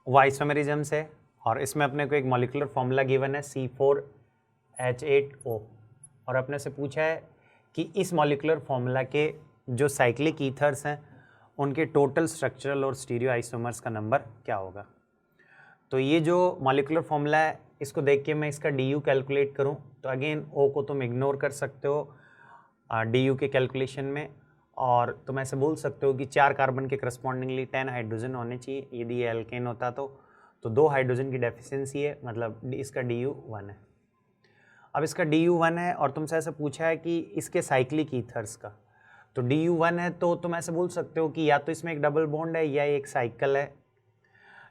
वो आइसोमेरिज्म से, और इसमें अपने को एक मॉलिक्यूलर फॉर्मूला गिवन है C4H8O, और अपने से पूछा है कि इस मॉलिक्यूलर फॉर्मूला के जो साइक्लिक ईथर्स हैं उनके टोटल स्ट्रक्चरल और स्टीरियो आइसोमर्स का नंबर क्या होगा। तो ये जो मॉलिक्यूलर फॉर्मूला है इसको देख के मैं इसका DU कैलकुलेट करूं तो अगेन O को तुम इग्नोर कर सकते हो DU के कैलकुलेशन में, और तुम ऐसे बोल सकते हो कि 4 कार्बन के करस्पॉन्डिंगली 10 हाइड्रोजन होने चाहिए। यदि ये एल्केन होता तो 2 हाइड्रोजन की डेफिशिएंसी है, मतलब इसका DU 1 है। अब इसका DU 1 है और तुमसे ऐसे पूछा है कि इसके साइक्लिक ईथर्स का, तो DU 1 है तो तुम ऐसे बोल सकते हो कि या तो इसमें एक डबल बॉन्ड है या एक साइकिल है,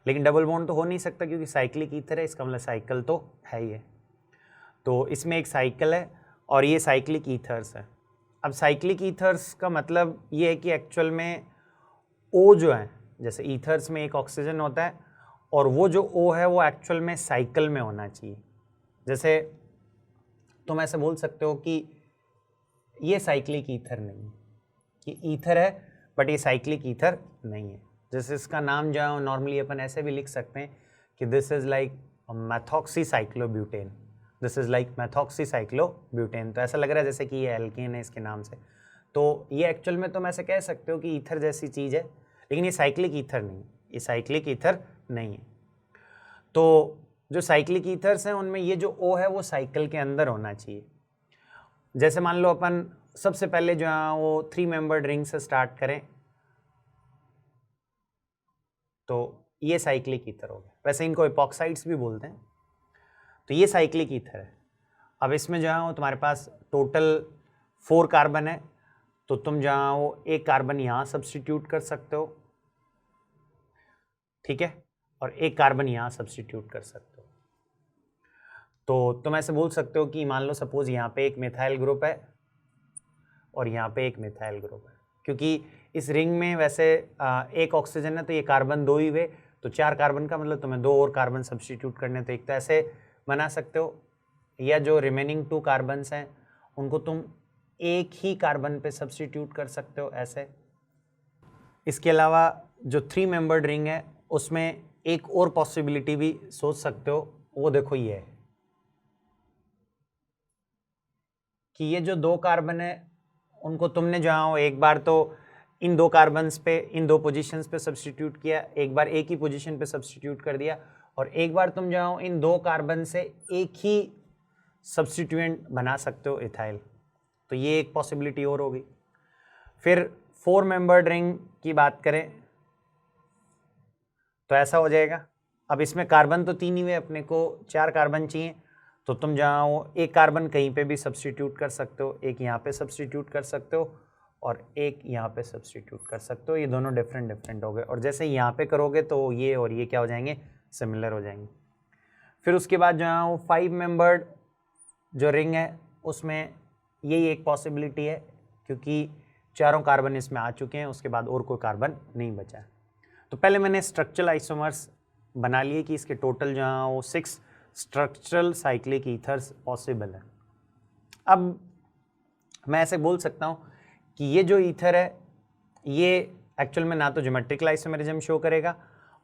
लेकिन डबल बॉन्ड तो हो नहीं सकता क्योंकि साइक्लिक ईथर है, इसका मतलब साइकिल तो है ही है। तो इसमें एक साइकिल है और ये साइक्लिक ईथर्स है। अब साइक्लिक ईथर्स का मतलब ये है कि एक्चुअल में O जो है, जैसे ईथर्स में एक ऑक्सीजन होता है और वो जो O है वो एक्चुअल में साइकिल में होना चाहिए। जैसे तुम ऐसे बोल सकते हो कि ये साइक्लिक ईथर नहीं है, कि ईथर है बट ये साइक्लिक ईथर नहीं है। जैसे इसका नाम जो है नॉर्मली अपन ऐसे भी लिख सकते हैं कि this is like methoxycyclobutane, this is like methoxycyclobutane. तो ऐसा लग रहा है जैसे कि ये एल्केन है इसके नाम से, तो ये एक्चुअल में तुम ऐसे कह सकते हो कि ईथर जैसी चीज़ है, लेकिन ये साइक्लिक ईथर नहीं, ये साइक्लिक ईथर नहीं है। तो जो साइक्लिक ईथर्स हैं उनमें ये जो O है वो साइकिल के अंदर होना चाहिए। जैसे मान लो अपन सबसे पहले जो है वो 3 मेंबर्ड रिंग से स्टार्ट करें तो ये साइक्लिक ईथर हो गया। वैसे इनको एपॉक्साइड्स भी बोलते हैं। तो ये साइक्लिक ईथर है। अब इसमें जो है वो तुम्हारे पास टोटल 4 कार्बन है, तो तुम जो है वो एक कार्बन यहाँ सब्स्टिट्यूट कर सकते हो, ठीक है, और एक कार्बन यहाँ सब्स्टिट्यूट कर सकते हो। तो तुम ऐसे बोल सकते हो कि मान लो सपोज यहाँ पे एक मिथाइल ग्रुप है और यहाँ पे एक मिथाइल ग्रुप है, क्योंकि इस रिंग में वैसे एक ऑक्सीजन है तो ये कार्बन 2 ही हुए, तो 4 कार्बन का मतलब तुम्हें 2 और कार्बन सब्स्टिट्यूट करने, तो एक तो ऐसे बना सकते हो, या जो रिमेनिंग 2 कार्बन्स हैं उनको तुम एक ही कार्बन पे सब्स्टिट्यूट कर सकते हो ऐसे। इसके अलावा जो 3 मेंबर्ड रिंग है उसमें एक और पॉसिबिलिटी भी सोच सकते हो, वो देखो ये है कि ये जो 2 कार्बन है उनको तुमने जो है एक बार तो इन 2 कार्बन्स पे, इन 2 पोजीशंस पे सब्स्टिट्यूट किया, एक बार एक ही पोजीशन पे सब्स्टिट्यूट कर दिया, और एक बार तुम जाओ इन 2 कार्बन से एक ही सब्स्टिट्यूएंट बना सकते हो इथाइल। तो ये एक पॉसिबिलिटी और होगी। फिर 4 मेंबर्ड रिंग की बात करें तो ऐसा हो जाएगा। अब इसमें कार्बन तो 3 ही हुए, अपने को 4 कार्बन चाहिए, तो तुम जाओ एक कार्बन कहीं पे भी सब्स्टिट्यूट कर सकते हो, एक यहाँ पे सब्स्टिट्यूट कर सकते हो और एक यहाँ पे सब्स्टिट्यूट कर सकते हो। ये दोनों डिफरेंट हो गए, और जैसे यहाँ पे करोगे तो ये और ये क्या हो जाएंगे, सिमिलर हो जाएंगे। फिर उसके बाद जाओ 5 मेंबर्ड जो रिंग है उसमें यही एक पॉसिबिलिटी है, क्योंकि चारों कार्बन इसमें आ चुके हैं, उसके बाद और कोई कार्बन नहीं बचा है। तो पहले मैंने स्ट्रक्चरल आइसोमर्स बना लिए कि इसके टोटल जहाँ वो 6 स्ट्रक्चरल साइक्लिक ईथर्स पॉसिबल है। अब मैं ऐसे बोल सकता हूँ कि ये जो ईथर है ये एक्चुअल में ना तो ज्योमेट्रिकल आइसोमेरिज्म शो करेगा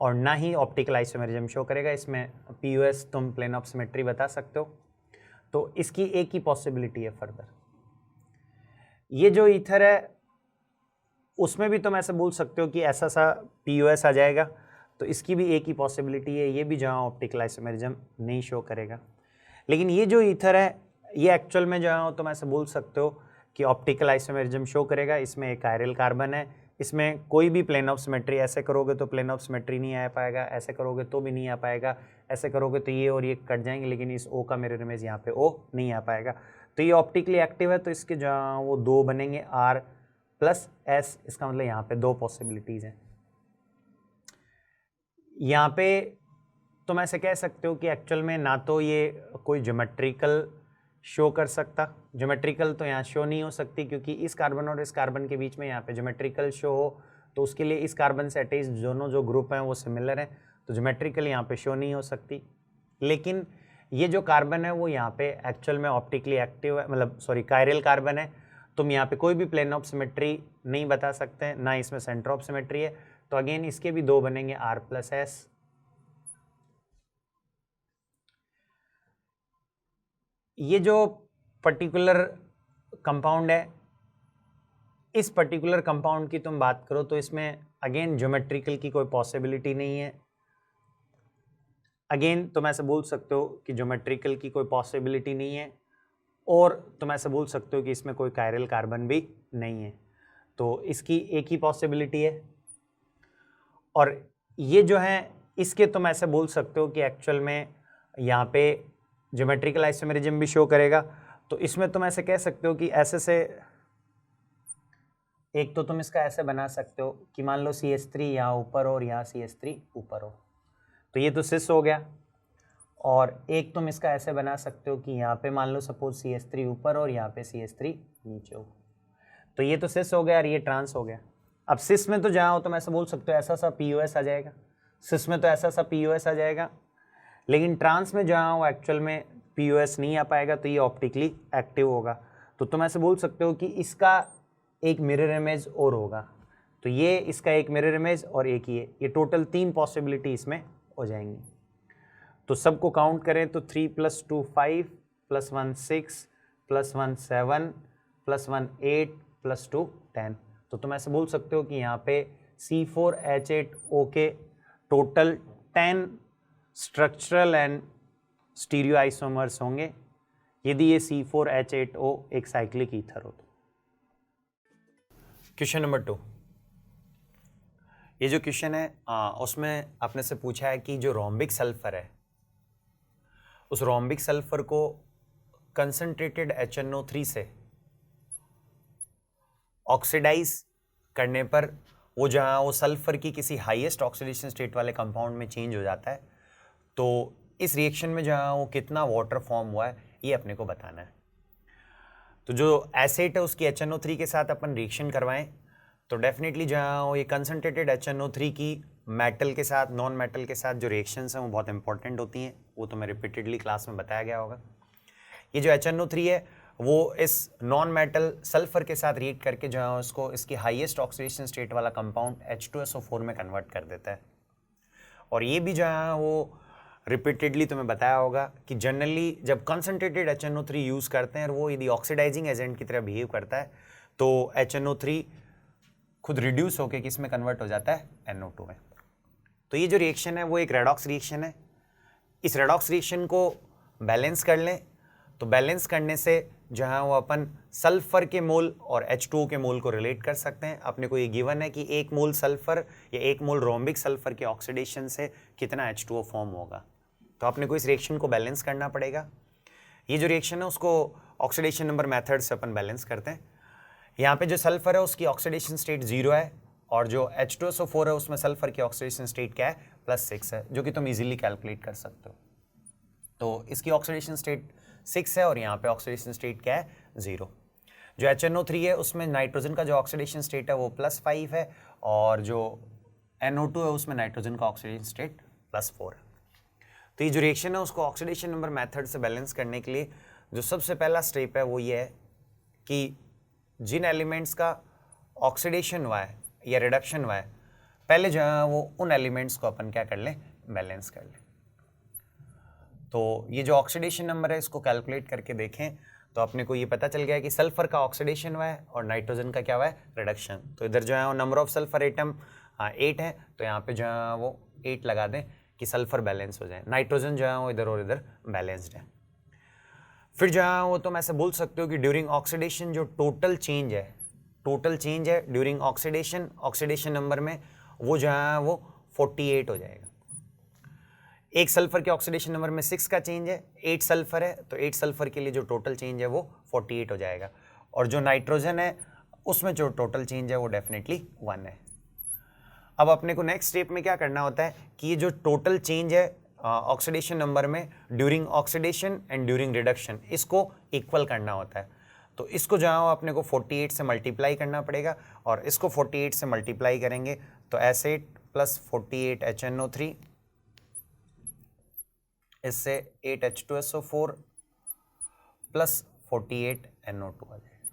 और ना ही ऑप्टिकल आइसोमेरिज्म शो करेगा। इसमें POS तुम प्लेन ऑफ सिमेट्री बता सकते हो, तो इसकी एक ही पॉसिबिलिटी है फर्दर। ये जो ईथर है उसमें भी तुम ऐसे बोल सकते हो कि ऐसा सा POS आ जाएगा, तो इसकी भी एक ही पॉसिबिलिटी है, ये भी जहाँ ऑप्टिकल आइसोमेरिज्म नहीं शो करेगा। लेकिन ये जो ईथर है ये एक्चुअल में जहाँ तुम ऐसे बोल सकते हो कि ऑप्टिकल आइसोमेरिज्म शो करेगा। इसमें एक कायरल कार्बन है, इसमें कोई भी प्लेन ऑफ सिमेट्री, ऐसे करोगे तो प्लेन ऑफ सिमेट्री नहीं आ पाएगा, ऐसे करोगे तो भी नहीं आ पाएगा, ऐसे करोगे तो ये और ये कट जाएंगे, लेकिन इस O का मिरर इमेज यहाँ पे O नहीं आ पाएगा। तो ये ऑप्टिकली एक्टिव है, तो इसके जहाँ वो 2 बनेंगे R+S, इसका मतलब यहाँ पे 2 पॉसिबिलिटीज़ हैं। यहाँ पे तुम ऐसे कह सकते हो कि एक्चुअल में ना तो ये कोई ज्योमेट्रिकल शो कर सकता, ज्योमेट्रिकल तो यहाँ शो नहीं हो सकती, क्योंकि इस कार्बन और इस कार्बन के बीच में यहाँ पे ज्योमेट्रिकल शो हो तो उसके लिए इस कार्बन से अटैच दोनों जो ग्रुप हैं वो सिमिलर हैं, तो ज्योमेट्रिकल यहाँ पे शो नहीं हो सकती। लेकिन ये जो कार्बन है वो यहाँ पे एक्चुअल में ऑप्टिकली एक्टिव है, मतलब सॉरी कायरल कार्बन है। तुम यहाँ पे कोई भी प्लेन ऑफ सिमेट्री नहीं बता सकते, ना इसमें सेंटर ऑफ सिमेट्री है, तो अगेन इसके भी 2 बनेंगे R+S। ये जो पर्टिकुलर कंपाउंड है, इस पर्टिकुलर कंपाउंड की तुम बात करो तो इसमें अगेन ज्योमेट्रिकल की कोई पॉसिबिलिटी नहीं है। अगेन तुम ऐसे बोल सकते हो कि ज्योमेट्रिकल की कोई पॉसिबिलिटी नहीं है, और तुम ऐसे बोल सकते हो कि इसमें कोई कायरल कार्बन भी नहीं है, तो इसकी एक ही पॉसिबिलिटी है। और ये जो है इसके तुम ऐसे बोल सकते हो कि एक्चुअल में यहाँ पे ज्योमेट्रिकल आइसोमेरिज्म भी शो करेगा, तो इसमें तुम ऐसे कह सकते हो कि ऐसे से एक तो तुम इसका ऐसे बना सकते हो कि मान लो CH3 यहाँ ऊपर हो और यहाँ CH3 ऊपर हो, तो ये तो सिस हो गया। और एक तुम इसका ऐसे बना सकते हो कि यहाँ पे मान लो सपोज CH3 ऊपर और यहाँ पे CH3 नीचे हो, तो ये तो सिस हो गया और ये ट्रांस हो गया। अब सिस में तो जहाँ हो तुम ऐसे बोल सकते हो ऐसा सा POS आ जाएगा, सिस में तो ऐसा सा POS आ जाएगा, लेकिन ट्रांस में जहाँ हो एक्चुअल में POS नहीं आ पाएगा, तो ये ऑप्टिकली एक्टिव होगा। तो तुम ऐसे बोल सकते हो कि इसका एक मिरर इमेज और होगा, तो ये इसका एक मिरर इमेज और एक ये टोटल 3 पॉसिबिलिटी इसमें हो जाएंगी। तो सबको काउंट करें तो 3 + 2 5 + 1 6 + 1 7 + 1 8 + 2 10। तो तुम ऐसे बोल सकते हो कि यहाँ पे C4H8O के total 10 structural and stereo isomers होंगे यदि ये C4H8O एक साइक्लिक ईथर हो। क्वेश्चन नंबर 2, ये जो क्वेश्चन है उसमें आपने से पूछा है कि जो रोम्बिक सल्फर है उस रोम्बिक सल्फर को कंसंट्रेटेड HNO3 से ऑक्सीडाइज करने पर वो जहाँ वो सल्फर की किसी हाईएस्ट ऑक्सीडेशन स्टेट वाले कंपाउंड में चेंज हो जाता है, तो इस रिएक्शन में जहाँ वो कितना वाटर फॉर्म हुआ है ये अपने को बताना है। तो जो एसिड है उसकी HNO3 के साथ अपन रिएक्शन करवाएं तो डेफिनेटली जहाँ वो ये कंसंट्रेटेड HNO3 की मेटल के साथ नॉन मेटल के साथ जो रिएक्शंस हैं वो बहुत इंपॉर्टेंट होती हैं, वो तो मैं रिपीटेडली क्लास में बताया गया होगा। ये जो HNO3 है वो इस नॉन मेटल सल्फर के साथ रिएक्ट करके जो है उसको इसकी हाईएस्ट ऑक्सीडेशन स्टेट वाला कंपाउंड H2SO4 में कन्वर्ट कर देता है। और ये भी जो है वो रिपीटेडली तुम्हें बताया होगा कि जनरली जब कंसंट्रेटेड HNO3 यूज़ करते हैं और वो यदि ऑक्सीडाइजिंग एजेंट की तरह बिहेव करता है तो HNO3 खुद रिड्यूस होकर किस में कन्वर्ट हो जाता है, NO2 में। तो ये जो रिएक्शन है वो एक रेडॉक्स रिएक्शन है। इस रेडॉक्स रिएक्शन को बैलेंस कर लें तो बैलेंस करने से जहाँ वो अपन सल्फर के मोल और H2O के मोल को रिलेट कर सकते हैं। अपने को ये गिवन है कि 1 मोल सल्फर या 1 मोल रोम्बिक सल्फर के ऑक्सीडेशन से कितना H2O फॉर्म होगा। तो अपने को इस रिएक्शन को बैलेंस करना पड़ेगा। ये जो रिएक्शन है उसको ऑक्सीडेशन नंबर मेथड से अपन बैलेंस करते हैं। यहाँ पे जो सल्फर है उसकी ऑक्सीडेशन स्टेट 0 है और जो H2SO4 है उसमें सल्फर की ऑक्सीडेशन स्टेट क्या है, +6 है, जो कि तुम इजीली कैलकुलेट कर सकते हो। तो इसकी ऑक्सीडेशन स्टेट 6 है और यहाँ पे ऑक्सीडेशन स्टेट क्या है, 0। जो HNO3 है उसमें नाइट्रोजन का जो ऑक्सीडेशन स्टेट है वो +5 है और जो NO2 है उसमें नाइट्रोजन का ऑक्सीडेशन स्टेट +4 है। तो ये जो रिएक्शन है उसको ऑक्सीडेशन नंबर मेथड से बैलेंस करने के लिए जो सबसे पहला स्टेप है वो ये है कि जिन एलिमेंट्स का ऑक्सीडेशन हुआ है या रिडक्शन हुआ है, पहले जो है वो उन एलिमेंट्स को अपन क्या कर लें, बैलेंस कर लें। तो ये जो ऑक्सीडेशन नंबर है इसको कैलकुलेट करके देखें तो अपने को ये पता चल गया है कि सल्फर का ऑक्सीडेशन हुआ है और नाइट्रोजन का क्या हुआ है, रिडक्शन। तो इधर जो है वो नंबर ऑफ सल्फर एटम 8 है, तो यहाँ पे जो है वो 8 लगा दें कि सल्फर बैलेंस हो जाए। नाइट्रोजन जो है वो इधर और इधर बैलेंस्ड है। फिर जो है वो तुम ऐसे बोल सकते हो कि ड्यूरिंग ऑक्सीडेशन जो टोटल चेंज है ड्यूरिंग ऑक्सीडेशन नंबर में वो जो है वो 48 हो जाएगा। एक सल्फर के ऑक्सीडेशन नंबर में 6 का चेंज है, 8 सल्फर है, तो 8 सल्फर के लिए जो टोटल चेंज है वो 48 हो जाएगा। और जो नाइट्रोजन है उसमें जो टोटल चेंज है वो डेफिनेटली 1 है। अब अपने को नेक्स्ट स्टेप में क्या करना होता है कि ये जो टोटल चेंज है ऑक्सीडेशन नंबर में during oxidation and during reduction, इसको इक्वल करना होता है। तो इसको जो है अपने को 48 से मल्टीप्लाई करना पड़ेगा और इसको 48 से मल्टीप्लाई करेंगे तो S8 + 48 HNO3, इससे 8 H2SO4 + 48 NO2 आ जाएगा।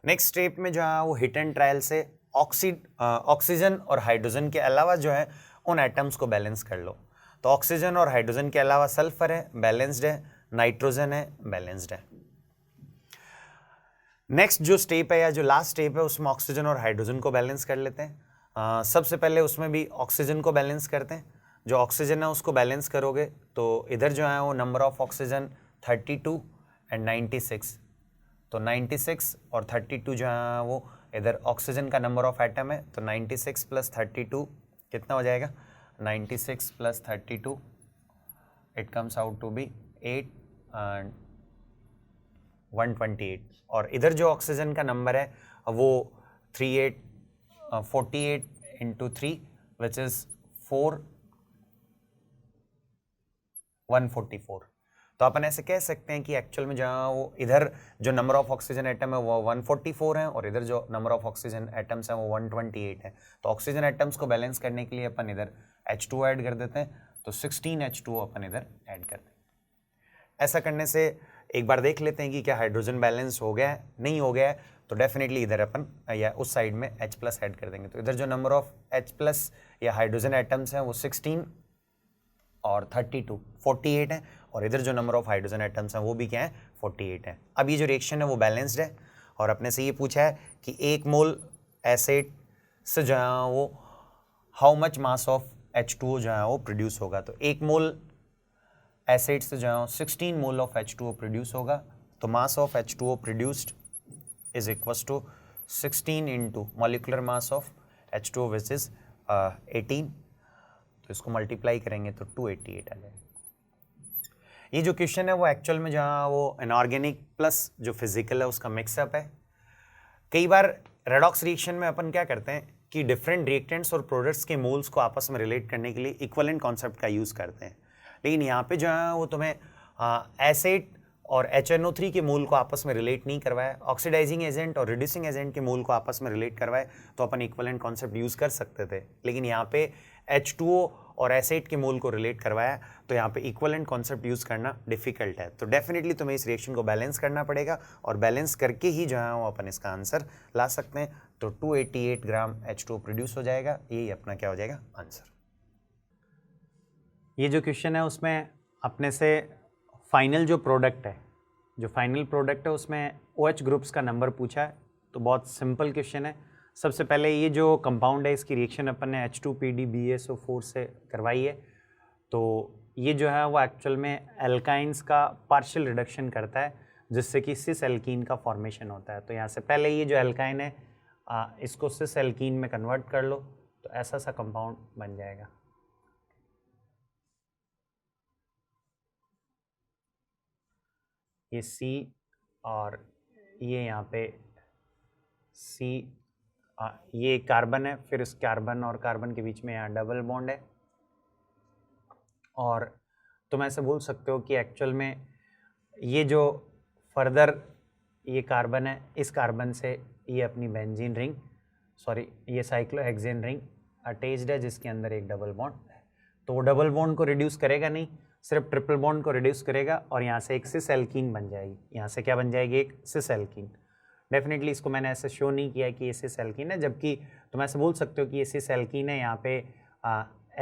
नेक्स्ट स्टेप में जो है वो हिट एंड ट्रायल से ऑक्सीजन और हाइड्रोजन के अलावा जो है उन एटम्स को बैलेंस कर लो। तो ऑक्सीजन और हाइड्रोजन के अलावा सल्फर है, बैलेंस्ड है, नाइट्रोजन है, बैलेंस्ड है। नेक्स्ट जो स्टेप है या जो लास्ट स्टेप है उसमें ऑक्सीजन और हाइड्रोजन को बैलेंस कर लेते हैं। सबसे पहले उसमें भी ऑक्सीजन को बैलेंस करते हैं। जो ऑक्सीजन है उसको बैलेंस करोगे तो इधर जो है वो नंबर ऑफ ऑक्सीजन 32 एंड 96, तो 96 और 32 जो है वो इधर ऑक्सीजन का नंबर ऑफ एटम है, तो 96 + 32 कितना हो जाएगा, 96 + 32 it comes out to be 8 and 128। और इधर जो ऑक्सीजन का नंबर है वो 48 × 3 विच इज 144। तो अपन ऐसे कह सकते हैं कि एक्चुअल में जहाँ वो इधर जो नंबर ऑफ ऑक्सीजन एटम है वो 144 है और इधर जो नंबर ऑफ ऑक्सीजन एटम्स हैं वो 128 है। तो ऑक्सीजन एटम्स को बैलेंस करने के लिए अपन इधर H2 ऐड कर देते हैं, तो 16 H2O अपन इधर ऐड करते हैं। ऐसा करने से एक बार देख लेते हैं कि क्या हाइड्रोजन बैलेंस हो गया है, नहीं हो गया है, तो डेफिनेटली इधर अपन या उस साइड में H+ ऐड कर देंगे। तो इधर जो नंबर ऑफ H+ या हाइड्रोजन एटम्स हैं वो 16 और 32 48 है और इधर जो नंबर ऑफ हाइड्रोजन एटम्स हैं वो भी क्या है, 48 है। अब ये जो रिएक्शन है वो बैलेंस्ड है और अपने से ये पूछा है कि 1 मोल एसिड से जो है वो how much mass of H2O जो है वो प्रोड्यूस होगा। तो 1 मोल एसिड से जो है 16 मोल ऑफ H2O प्रोड्यूस होगा। तो mass of H2O produced is equals to 16 into molecular mass of H2O which is 18। तो इसको मल्टीप्लाई करेंगे तो 288 आ जाएगा। ये जो क्वेश्चन है वो एक्चुअल में जहाँ वो इनऑर्गेनिक प्लस जो फिजिकल है उसका मिक्सअप है। कई बार रेडॉक्स रिएक्शन में अपन क्या करते हैं कि डिफरेंट रिएक्टेंट्स और प्रोडक्ट्स के मोल्स को आपस में रिलेट करने के लिए इक्विवेलेंट कॉन्सेप्ट का यूज़ करते हैं, लेकिन यहाँ पे जो है वो तुम्हें एसिड और HNO3 के मोल को आपस में रिलेट नहीं करवाया, ऑक्सीडाइजिंग एजेंट और रिड्यूसिंग एजेंट के मोल को आपस में रिलेट करवाए तो अपन इक्विवेलेंट कॉन्सेप्ट यूज़ कर सकते थे, लेकिन यहाँ पे H2O और एसिड के मोल को रिलेट करवाया तो यहाँ पे इक्विवेलेंट कॉन्सेप्ट यूज़ करना डिफिकल्ट है। तो डेफिनेटली तुम्हें इस रिएक्शन को बैलेंस करना पड़ेगा और बैलेंस करके ही जो है वो अपन इसका आंसर ला सकते हैं। तो 288 ग्राम H2O प्रोड्यूस हो जाएगा, यही अपना क्या हो जाएगा आंसर। ये जो क्वेश्चन है उसमें अपने से फाइनल जो प्रोडक्ट है उसमें OH ग्रुप्स का नंबर पूछा है। तो बहुत सिंपल क्वेश्चन है, सबसे पहले ये जो कंपाउंड है इसकी रिएक्शन अपन ने H2PDBSO4 से करवाई है, तो ये जो है वो एक्चुअल में एल्काइंस का पार्शियल रिडक्शन करता है जिससे कि सिस एल्कीन का फॉर्मेशन होता है। तो यहाँ से पहले ये जो एल्काइन है इसको सिस एल्कीन में कन्वर्ट कर लो तो ऐसा सा कंपाउंड बन जाएगा। ये C और ये यहाँ पे C, ये कार्बन है, फिर इस कार्बन और कार्बन के बीच में यहाँ डबल बॉन्ड है, और तुम ऐसे बोल सकते हो कि एक्चुअल में ये जो फर्दर ये कार्बन है, इस कार्बन से ये अपनी बेंजीन रिंग, सॉरी ये साइक्लोहेक्सेन रिंग अटैच्ड है जिसके अंदर एक डबल बॉन्ड है। तो वो डबल बॉन्ड को रिड्यूस करेगा नहीं, सिर्फ ट्रिपल बॉन्ड को रिड्यूस करेगा और यहाँ से एक सिस एल्कीन बन जाएगी। यहाँ से क्या बन जाएगी? एक सिस एल्कीन। डेफिनेटली इसको मैंने ऐसे शो नहीं किया कि ये सिस एल्कीन है, जबकि तुम ऐसे बोल सकते हो कि ये सिस एल्कीन है। यहाँ पे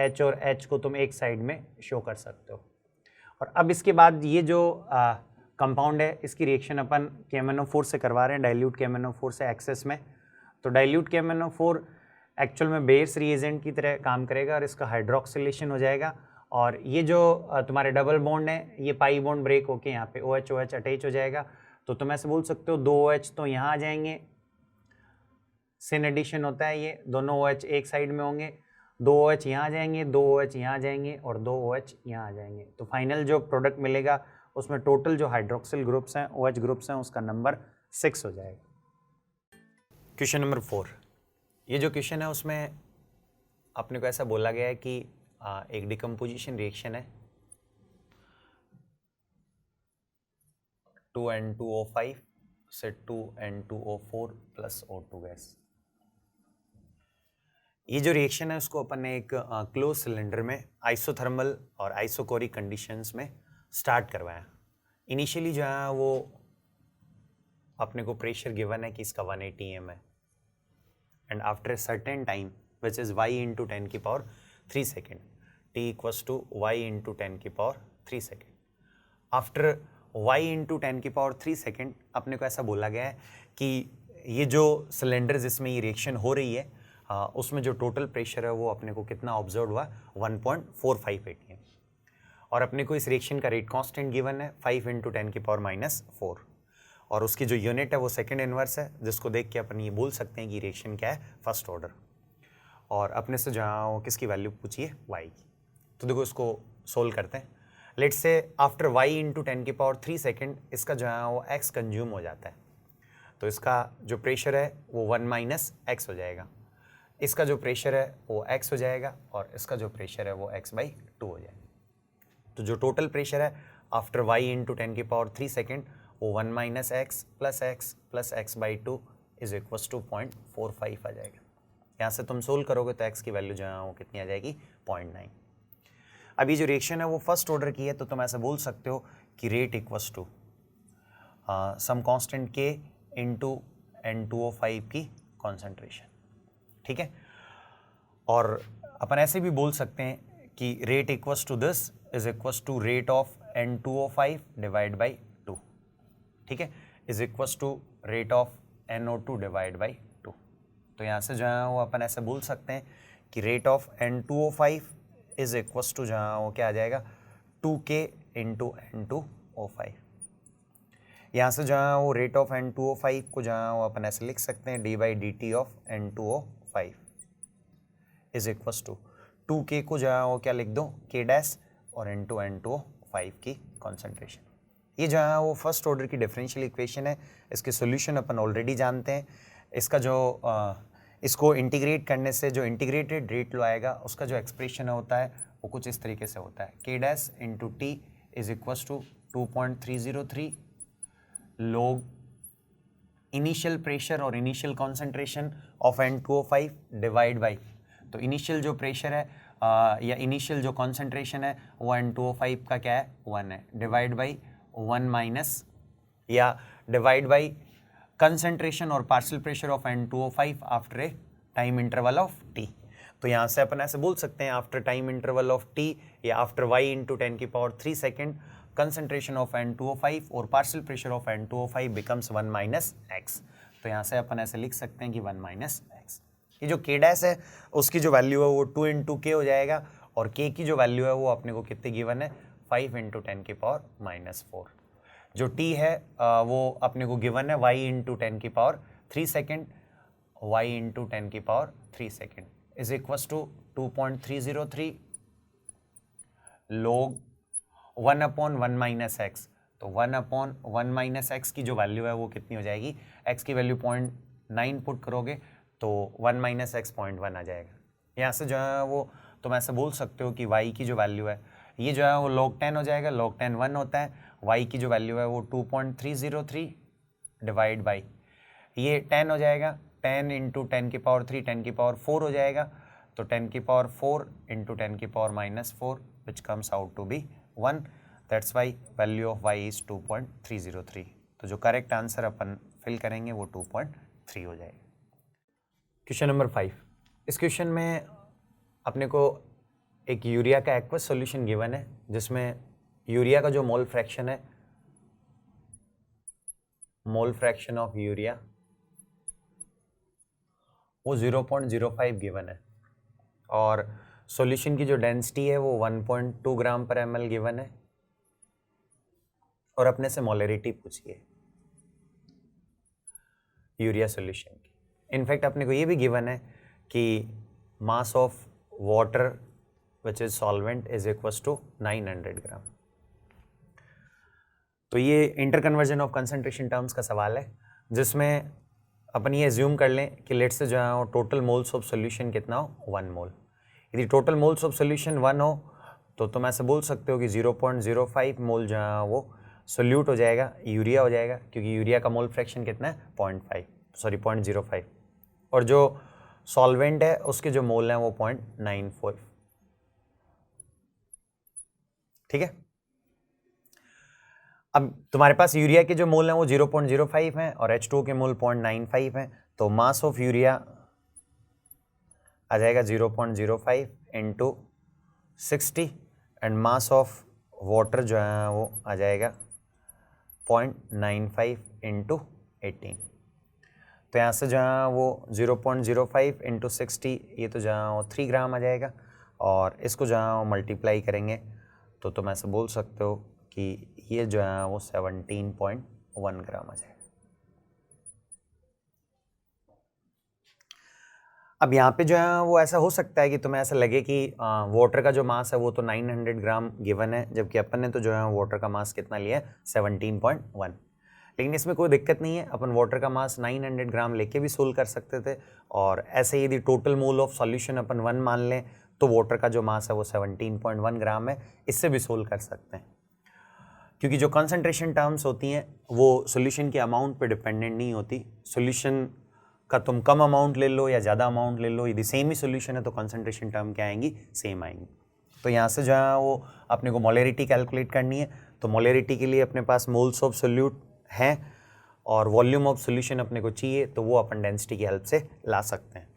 H और H को तुम एक साइड में शो कर सकते हो। और अब इसके बाद ये जो कंपाउंड है इसकी रिएक्शन अपन KMnO4 से करवा रहे हैं, डाइल्यूट KMnO4 से एक्सेस में। तो डाइल्यूट KMnO4 एक्चुअल में बेस रिएजेंट की तरह काम करेगा और इसका हाइड्रोक्सिलेशन हो जाएगा, और ये जो तुम्हारे डबल बॉन्ड है ये पाई बॉन्ड ब्रेक होके यहाँ पे OH अटैच हो जाएगा। तो तुम ऐसे बोल सकते हो 2 OH तो यहाँ आ जाएंगे, सिन एडिशन होता है, ये दोनों OH एक साइड में होंगे, 2 OH यहाँ आ जाएंगे, 2 OH यहाँ आ जाएंगे और 2 OH यहाँ आ जाएंगे। तो फाइनल जो प्रोडक्ट मिलेगा उसमें टोटल जो हाइड्रोक्सिल ग्रुप्स हैं, OH ग्रुप्स हैं, उसका नंबर 6 हो जाएगा। क्वेश्चन नंबर 4, ये जो क्वेश्चन है उसमें अपने को ऐसा बोला गया है कि एक डिकम्पोजिशन रिएक्शन है 2N2O5 से 2N2O4 प्लस O2 गैस। ये जो रिएक्शन है उसको अपन ने एक क्लोज सिलेंडर में आइसोथर्मल और आइसोकोरिक कंडीशंस में स्टार्ट करवाया। इनिशियली जो है वो अपने को प्रेशर गिवन है कि इसका 1 atm है, and after certain time which is y into 10 की power 3 second, t equals to y into 10 की power 3 second. After y into 10 की पावर 3 सेकेंड अपने को ऐसा बोला गया है कि ये जो सिलेंडर जिसमें ये रिएक्शन हो रही है उसमें जो टोटल प्रेशर है वो अपने को कितना ऑब्जर्व हुआ? 1.45 atm। और अपने को इस रिएक्शन का रेट कांस्टेंट गिवन है 5 इंटू 10 की पावर -4, और उसकी जो यूनिट है वो सेकंड इनवर्स है, जिसको देख के अपन ये बोल सकते हैं कि रिएक्शन क्या है? First order. और अपने से जहाँ किसकी वैल्यू पूछिए? y की। तो देखो इसको सोल्व करते हैं। Let's say after y into 10 की पावर 3 सेकेंड इसका जो है वो x कंज्यूम हो जाता है, तो इसका जो प्रेशर है वो 1 माइनस x हो जाएगा, इसका जो प्रेशर है वो x हो जाएगा, और इसका जो प्रेशर है वो x/2 हो जाएगा। तो जो टोटल प्रेशर है आफ्टर y इंटू 10 की पावर 3 सेकेंड वो 1 minus x plus x/2 is equals to 0.45 आ जाएगा। यहाँ से तुम सोल्व करोगे तो x की वैल्यू जो है वो कितनी आ जाएगी? 0.9। अब ये जो रिएक्शन है वो फर्स्ट ऑर्डर की है, तो तुम ऐसे बोल सकते हो कि rate equals to some constant k into N2O5 की कॉन्सेंट्रेशन, ठीक है। और अपन ऐसे भी बोल सकते हैं कि rate equals to this is equals to rate of N2O5 divide by 2, ठीक है, is equals to rate of NO2 divide by 2। तो यहाँ से जो है वो अपन ऐसे बोल सकते हैं कि rate of N2O5 is equals to जो है वो क्या आ जाएगा? 2K into N2O5। यहाँ से जो है वो रेट ऑफ N2O5 को जो है वो अपन ऐसे लिख सकते हैं d/dt of N2O5 is equals to 2K को जो है वो क्या लिख दो? K डैश और इंटू N2O5 की कॉन्सेंट्रेशन। ये जो है वो फर्स्ट ऑर्डर की डिफरेंशियल इक्वेशन है। इसके सॉल्यूशन अपन ऑलरेडी जानते हैं। इसका जो इसको इंटीग्रेट करने से जो इंटीग्रेटेड रेट लो आएगा उसका जो एक्सप्रेशन होता है वो कुछ इस तरीके से होता है, K dash into T is equals to 2.303 log initial pressure और initial concentration of N2O5 divide by, तो इनिशियल जो प्रेशर है या इनिशियल जो कॉन्सेंट्रेशन है वो N2O5 का क्या है? 1 है, डिवाइड बाई 1 माइनस या डिवाइड बाई कंसेंट्रेशन और partial pressure of N2O5 after a time interval of t। तो यहाँ से अपन ऐसे बोल सकते हैं after time interval of t या आफ्टर y इंटू 10 की power 3 second concentration of N2O5 or partial pressure of N2O5 becomes 1 minus x। तो यहाँ से अपन ऐसे लिख सकते हैं कि 1 माइनस एक्स। ये जो k डैश है उसकी जो वैल्यू है वो 2 इंटू के हो जाएगा, और k की जो वैल्यू है वो अपने को कितने गिवन है, 5 इंटू 10 की पावर माइनस 4। जो t है वो अपने को गिवन है y इंटू 10 की पावर 3 सेकेंड, y इंटू 10 की power 3 second is equals to 2.303 log 1 upon 1 minus x. तो 1 अपॉन 1 माइनस एक्स की जो वैल्यू है वो कितनी हो जाएगी, x की वैल्यू 0.9 पुट करोगे तो 1 माइनस एक्स 0.1 आ जाएगा। यहाँ से जो है वो तुम ऐसे बोल सकते हो कि y की जो वैल्यू है ये जो है वो log 10 हो जाएगा, log 10 1 होता है, y की जो वैल्यू है वो 2.303 डिवाइड बाई ये 10 हो जाएगा, 10 इंटू 10 की पावर 3 10 की पावर 4 हो जाएगा, तो 10 की पावर 4 इंटू 10 की power minus 4 which comes out to be 1। That's why value of y is 2.303। तो जो करेक्ट आंसर अपन फिल करेंगे वो 2.3 हो जाएगा। Question number 5। इस क्वेश्चन में अपने को एक यूरिया का एक्वस सॉल्यूशन गिवन है जिसमें यूरिया का जो मोल फ्रैक्शन है, मोल फ्रैक्शन ऑफ यूरिया वो 0.05 गिवन है, और सॉल्यूशन की जो डेंसिटी है वो 1.2 ग्राम पर ml गिवन है, और अपने से मोलरिटी पूछिए यूरिया सॉल्यूशन की। इनफैक्ट अपने को ये भी गिवन है कि mass of water which is solvent is equals to 900 gram. तो ये interconversion of concentration terms का सवाल है जिसमें अपन ये एज्यूम कर लें कि लेट से जो है टोटल मोल्स ऑफ सॉल्यूशन कितना हो, 1 मोल। यदि टोटल मोल्स ऑफ सॉल्यूशन 1 हो तो तुम ऐसे बोल सकते हो कि 0.05 मोल जो है वो सोल्यूट हो जाएगा, यूरिया हो जाएगा, क्योंकि यूरिया का मोल फ्रैक्शन कितना है 0.05, और जो सॉल्वेंट है उसके जो मोल हैं वो 0.94। ठीक है, अब तुम्हारे पास यूरिया के जो मोल हैं वो 0.05 हैं और H2O के मोल 0.95 हैं, तो मास ऑफ यूरिया आ जाएगा 0.05 into 60 and mass of water जो है वो आ जाएगा 0.95 इंटू 18। तो यहाँ से जो है वो 0.05 इंटू 60 ये तो जो है वो 3 ग्राम आ जाएगा, और इसको जो है वो मल्टीप्लाई करेंगे तो तुम ऐसे बोल सकते हो कि ये जो है वो 17.1 ग्राम आ जाएगा। अब यहाँ पे जो है वो ऐसा हो सकता है कि तुम्हें ऐसा लगे कि वाटर का जो मास है वो तो 900 ग्राम गिवन है, जबकि अपन ने तो जो है वाटर का मास कितना लिया है 17.1। लेकिन इसमें कोई दिक्कत नहीं है, अपन वाटर का मास 900 ग्राम लेके भी सोल्व कर सकते थे, और ऐसे यदि टोटल मोल ऑफ सॉल्यूशन अपन 1 मान लें तो वाटर का जो मास है वो 17.1 ग्राम है, इससे भी सोल्व कर सकते हैं। क्योंकि जो कंसंट्रेशन टर्म्स होती हैं वो सॉल्यूशन के अमाउंट पे डिपेंडेंट नहीं होती। सॉल्यूशन का तुम कम अमाउंट ले लो या ज़्यादा अमाउंट ले लो, यदि सेम ही सॉल्यूशन है तो कंसंट्रेशन टर्म क्या आएंगी, सेम आएंगी। तो यहाँ से जो है वो अपने को मोलरिटी कैलकुलेट करनी है, तो मोलरिटी के लिए अपने पास मोल्स ऑफ सोल्यूट हैं और वॉल्यूम ऑफ सॉल्यूशन अपने को चाहिए, तो वो अपन डेंसिटी की हेल्प से ला सकते हैं।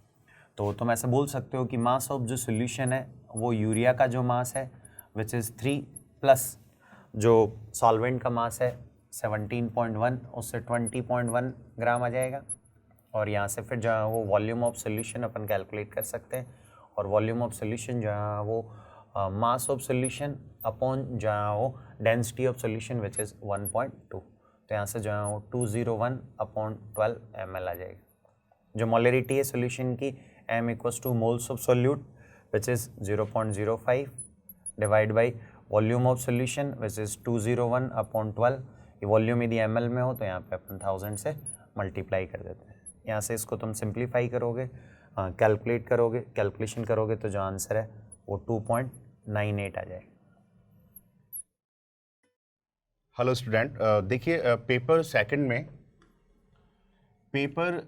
तो तुम ऐसे बोल सकते हो कि मास ऑफ जो सॉल्यूशन है वो यूरिया का जो मास है विच इज़ 3 प्लस जो सॉल्वेंट का मास है 17.1 उससे 20.1 ग्राम आ जाएगा, और यहाँ से फिर जो है वो volume of solution upon calculate कर सकते हैं, और वॉल्यूम ऑफ सॉल्यूशन जो है वो मास ऑफ सॉल्यूशन अपॉन जो है वो density of solution which is 1.2। तो यहाँ से जो है वो 201 अपॉन 12 ml आ जाएगा। जो मोलरिटी है सॉल्यूशन की m equals two moles of solute which is 0.05 divide by volume of solution which is 201 upon 12। ये वॉल्यूम यदि ml में हो तो यहाँ पे अपन 1000 से मल्टीप्लाई कर देते हैं। यहाँ से इसको तुम सिंप्लीफाई करोगे, कैलकुलेट करोगे, कैलकुलेशन करोगे तो जो आंसर है वो 2.98 आ जाएगा। हेलो स्टूडेंट, देखिए पेपर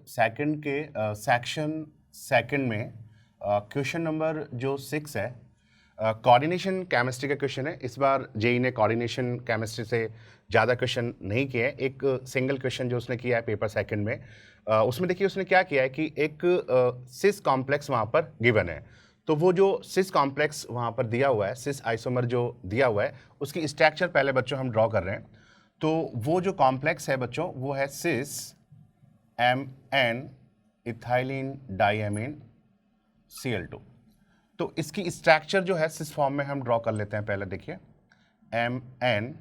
सेकंड के सेक्शन सेकंड में क्वेश्चन नंबर जो 6 है कोऑर्डिनेशन केमिस्ट्री का क्वेश्चन है। इस बार जेई ने कोऑर्डिनेशन केमिस्ट्री से ज़्यादा क्वेश्चन नहीं किए, एक सिंगल क्वेश्चन जो उसने किया है पेपर सेकंड में, उसमें देखिए उसने क्या किया है कि एक सिस कॉम्प्लेक्स वहाँ पर गिवन है, तो वो जो सिस कॉम्प्लेक्स वहाँ पर दिया हुआ है, सिस आइसोमर जो दिया हुआ है उसकी स्ट्रक्चर पहले बच्चों हम ड्रॉ कर रहे हैं। तो वो जो कॉम्प्लेक्स है बच्चों वो है सिस MN इथाइलिन डाइएमीन Cl2। तो इसकी स्ट्रक्चर जो है सिस फॉर्म में हम ड्रॉ कर लेते हैं। पहले देखिए MN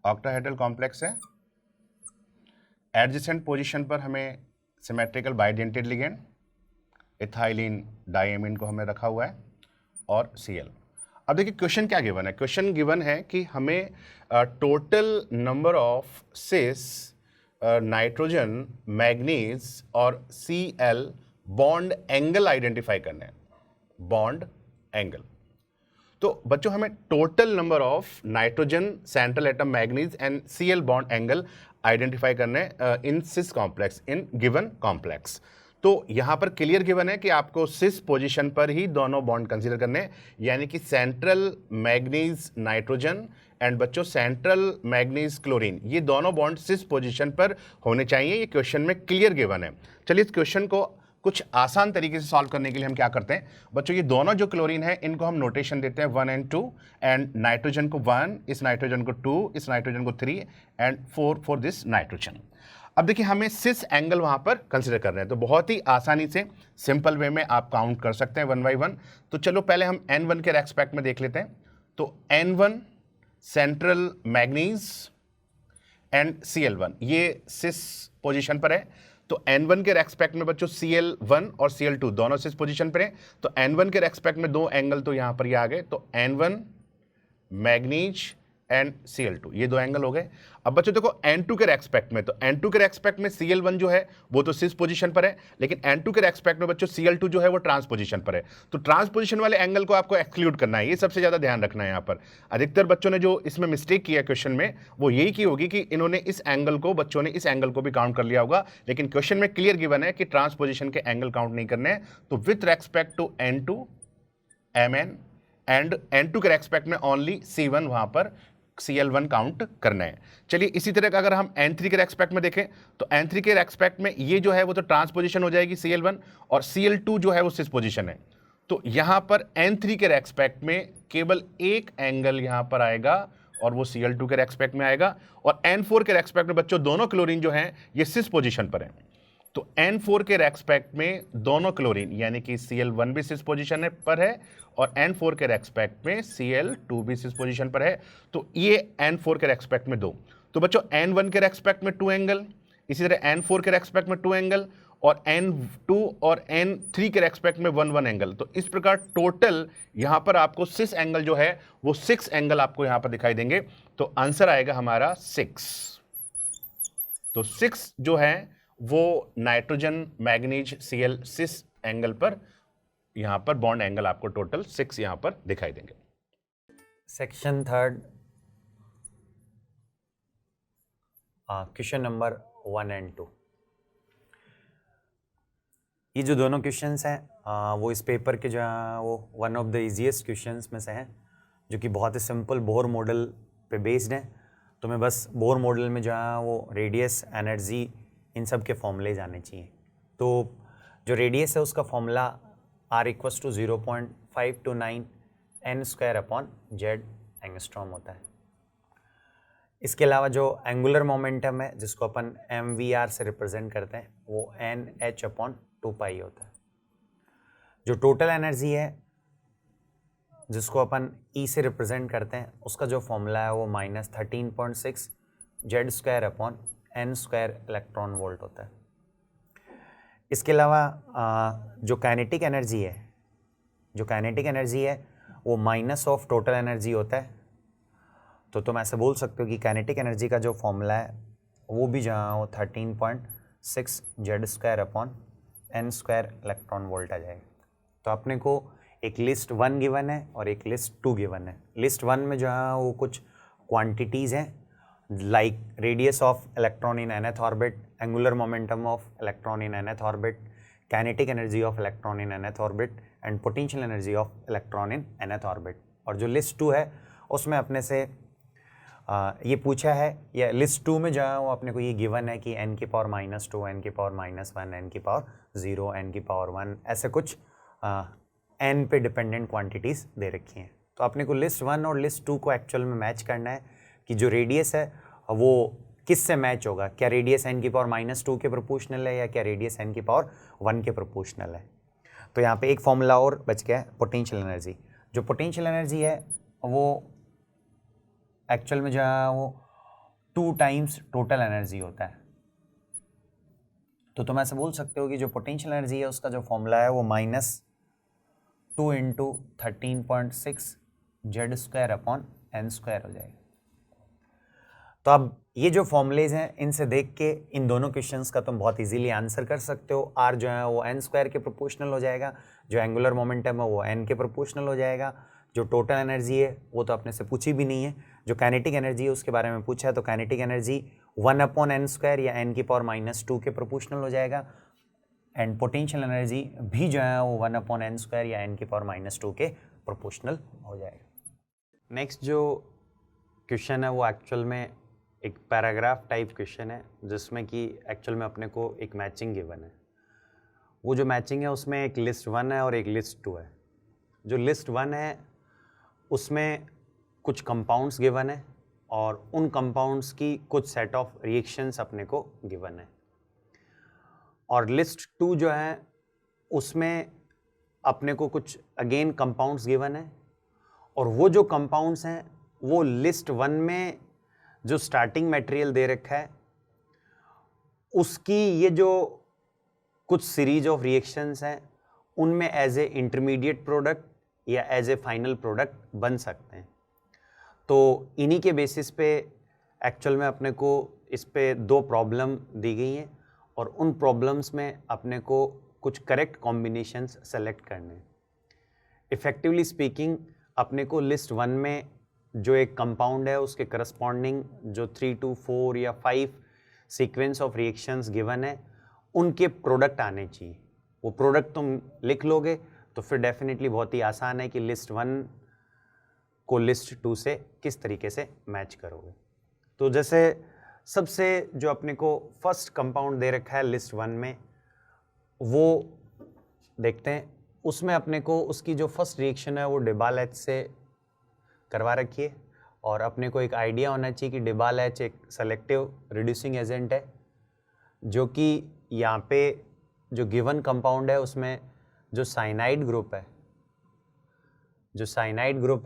ऑक्टाहेड्रल कॉम्प्लेक्स है, एडजेसेंट पोजीशन पर हमें symmetrical bidentate ligand ethylene diamine को हमें रखा हुआ है और Cl। अब देखिए क्वेश्चन क्या गिवन है। क्वेश्चन गिवन है कि हमें total number of cis nitrogen manganese और Cl बॉन्ड एंगल आइडेंटिफाई करने हैं। बॉन्ड एंगल, तो बच्चों हमें total number of nitrogen central atom manganese and Cl bond angle identify करने in cis complex, in given complex. तो यहां पर क्लियर गिवन है कि आपको सिस पोजीशन पर ही दोनों बॉन्ड कंसीडर करने, यानी कि सेंट्रल मैग्नीज नाइट्रोजन एंड बच्चों सेंट्रल मैग्नीज क्लोरीन, ये दोनों बॉन्ड सिस पोजीशन पर होने चाहिए। ये क्वेश्चन में क्लियर गिवन है। चलिए इस क्वेश्चन को कुछ आसान तरीके से सॉल्व करने के लिए हम क्या करते हैं बच्चों, ये दोनों जो क्लोरीन है इनको हम नोटेशन देते हैं 1 and 2, एंड नाइट्रोजन को 1, इस नाइट्रोजन को 2, इस नाइट्रोजन को 3 एंड 4 फॉर दिस नाइट्रोजन। अब देखिए हमें सिस एंगल वहां पर कंसीडर कर रहे हैं, तो बहुत ही आसानी से सिंपल वे में आप काउंट कर सकते हैं 1 by 1। तो चलो पहले हम N1 के रेस्पेक्ट में देख लेते हैं। तो N1 central manganese and Cl1 ये सिस पोजीशन पर है। तो N1 के रेस्पेक्ट में बच्चों Cl1 और Cl2 दोनों सिस पोजीशन पर हैं। तो N1 के रेस्पेक्ट में दो एंगल तो यहां पर ये आ गए, तो N1 मैग्नीज एंड Cl2 ये दो एंगल हो गए। अब बच्चों देखो N2 के रेस्पेक्ट में, तो N2 के रेस्पेक्ट में Cl1 जो है वो तो सिस पोजीशन पर है, लेकिन N2 के रेस्पेक्ट में बच्चों Cl2 जो है वो ट्रांस पोजीशन पर है। तो ट्रांस पोजीशन वाले एंगल को आपको एक्सक्लूड करना है, ये सबसे ज्यादा ध्यान रखना है। यहाँ पर अधिकतर बच्चों ने जो इसमें मिस्टेक किया क्वेश्चन में वो यही की होगी कि इन्होंने इस एंगल को, बच्चों ने इस एंगल को भी काउंट कर लिया होगा, लेकिन क्वेश्चन में क्लियर गिवन है कि ट्रांस पोजीशन के एंगल काउंट नहीं करने हैं। तो with respect to N2 Mn and N2 के रेस्पेक्ट में ओनली C1 वहां पर Cl1 काउंट करना है। चलिए इसी तरह का अगर हम N3 के रेस्पेक्ट में देखें, तो N3 के रेस्पेक्ट में ये जो है वो तो ट्रांसपोजिशन हो जाएगी Cl1, और Cl2 जो है वो सिस पोजीशन है। तो यहां पर N3 के रेस्पेक्ट में केवल एक एंगल यहां पर आएगा और वो Cl2 के रेस्पेक्ट में आएगा, और N4 के रेस्पेक्ट में बच्चों दोनों क्लोरीन जो हैं ये सिस पोजीशन पर हैं। तो N4 के रेस्पेक्ट में दोनों क्लोरीन यानी कि Cl1 भी सिस पोजीशन पर है और N4 के रेस्पेक्ट में Cl2 भी सिस पोजीशन पर है। तो ये N4 के रेस्पेक्ट में दो, तो बच्चों N1 के रेस्पेक्ट में 2 एंगल, इसी तरह N4 के रेस्पेक्ट में 2 एंगल, और N2 और N3 के रेस्पेक्ट में 1 1 एंगल। तो इस प्रकार टोटल यहां पर आपको सिस एंगल जो है वो 6 एंगल आपको यहां पर दिखाई देंगे। तो आंसर आएगा हमारा 6। तो 6 जो है वो नाइट्रोजन मैग्नीज Cl सिस एंगल पर, यहां पर बॉन्ड एंगल आपको टोटल 6 यहां पर दिखाई देंगे। Section 3 question number 1 and 2। ये जो दोनों क्वेश्चंस हैं वो इस पेपर के जो वो one of the easiest questions में से हैं, जो कि बहुत ही सिंपल बोर मॉडल पे बेस्ड हैं। तो मैं बस बोर मॉडल में जहाँ वो रेडियस, एनर्जी, इन सब के फॉर्मूले जाने चाहिए। तो जो रेडियस है उसका फॉर्मूला R = 0.529 n² एंगस्ट्रॉम होता है। इसके अलावा जो एंगुलर मोमेंटम है जिसको अपन mvr से रिप्रेजेंट करते हैं वो nh/2π होता है। जो टोटल एनर्जी है जिसको अपन E से रिप्रेजेंट करते हैं उसका जो फॉर्मूला है वो -13.6 Z² इलेक्ट्रॉन वोल्ट होता है। इसके अलावा जो काइनेटिक एनर्जी है वो माइनस ऑफ टोटल एनर्जी होता है। तो तुम ऐसे बोल सकते हो कि काइनेटिक एनर्जी का जो फॉर्मूला है वो भी जहाँ वो 13.6 Z² इलेक्ट्रॉन वोल्ट आ जाएगा। तो अपने को एक लिस्ट 1 गिवन है और एक लिस्ट 2 गिवन है। लिस्ट 1 में जहाँ वो कुछ क्वांटिटीज़ हैं like radius of electron in nth orbit, angular momentum of electron in nth orbit, kinetic energy of electron in nth orbit and potential energy of electron in nth orbit. और जो list 2 है उसमें अपने से ये पूछा है, या लिस्ट 2 में जहाँ वो अपने को ये गिवन है कि n⁻⁻2, n⁻⁻1, n⁻0, n⁻1 ऐसे कुछ n पे डिपेंडेंट क्वांटिटीज़ दे रखी हैं। तो अपने को लिस्ट 1 और लिस्ट 2 को एक्चुअल में मैच करना है कि जो रेडियस है वो किससे मैच होगा, क्या रेडियस n की पावर -2 के प्रोपोर्शनल है या क्या रेडियस n की पावर 1 के प्रोपोर्शनल है। तो यहाँ पे एक फॉर्मूला और बच गया है, पोटेंशियल एनर्जी। जो पोटेंशियल एनर्जी है वो एक्चुअल में जो है वो 2 टाइम्स टोटल एनर्जी होता है। तो तुम ऐसे बोल सकते हो कि जो पोटेंशियल एनर्जी है उसका जो फॉर्मूला है वो -2 × 13.6 Z² हो जाएगा। तो अब ये जो फॉर्मूलेज हैं इनसे देख के इन दोनों क्वेश्चंस का तुम बहुत इजीली आंसर कर सकते हो। r जो है वो n² के प्रोपोर्शनल हो जाएगा, जो एंगुलर मोमेंटम है वो n के प्रोपोर्शनल हो जाएगा, जो टोटल एनर्जी है वो तो अपने से पूछी भी नहीं है, जो काइनेटिक एनर्जी है उसके बारे में पूछा है तो काइनेटिक एनर्जी 1/n² या n की पावर -2 के प्रोपोर्शनल हो जाएगा, एंड पोटेंशियल एनर्जी भी जो है वो 1/n² या n की पावर -2 के प्रोपोर्शनल हो जाएगा। नेक्स्ट जो क्वेश्चन है वो एक्चुअल में एक पैराग्राफ टाइप क्वेश्चन है जिसमें कि एक्चुअल में अपने को एक मैचिंग गिवन है। वो जो मैचिंग है उसमें एक लिस्ट 1 है और एक लिस्ट 2 है। जो लिस्ट 1 है उसमें कुछ कंपाउंड्स गिवन है और उन कंपाउंड्स की कुछ सेट ऑफ रिएक्शंस अपने को गिवन है। और लिस्ट 2 जो है उसमें अपने को कुछ अगेन कंपाउंड्स गिवन है और वो जो कंपाउंड्स हैं वो लिस्ट 1 में जो स्टार्टिंग मटेरियल दे रखा है उसकी ये जो कुछ सीरीज ऑफ रिएक्शंस हैं उनमें एज ए इंटरमीडिएट प्रोडक्ट या एज ए फाइनल प्रोडक्ट बन सकते हैं। तो इन्हीं के बेसिस पे एक्चुअल में अपने को इस पे 2 प्रॉब्लम दी गई हैं और उन प्रॉब्लम्स में अपने को कुछ करेक्ट कॉम्बिनेशंस सेलेक्ट करने हैं। इफेक्टिवली स्पीकिंग अपने को लिस्ट 1 में जो एक कंपाउंड है उसके करस्पॉन्डिंग जो 3 to 4 या 5 सीक्वेंस ऑफ रिएक्शंस गिवन है उनके प्रोडक्ट आने चाहिए। वो प्रोडक्ट तुम लिख लोगे तो फिर डेफिनेटली बहुत ही आसान है कि लिस्ट 1 को लिस्ट 2 से किस तरीके से मैच करोगे। तो जैसे सबसे जो अपने को फर्स्ट कंपाउंड दे रखा है लिस्ट 1 में वो देखते हैं। उसमें अपने को उसकी जो फर्स्ट रिएक्शन है वो डिबाल एच से करवा रखी है और अपने को एक आइडिया होना चाहिए कि डिबाल एच एक सेलेक्टिव रिड्यूसिंग एजेंट है जो कि यहाँ पे जो गिवन कंपाउंड है उसमें जो साइनाइड ग्रुप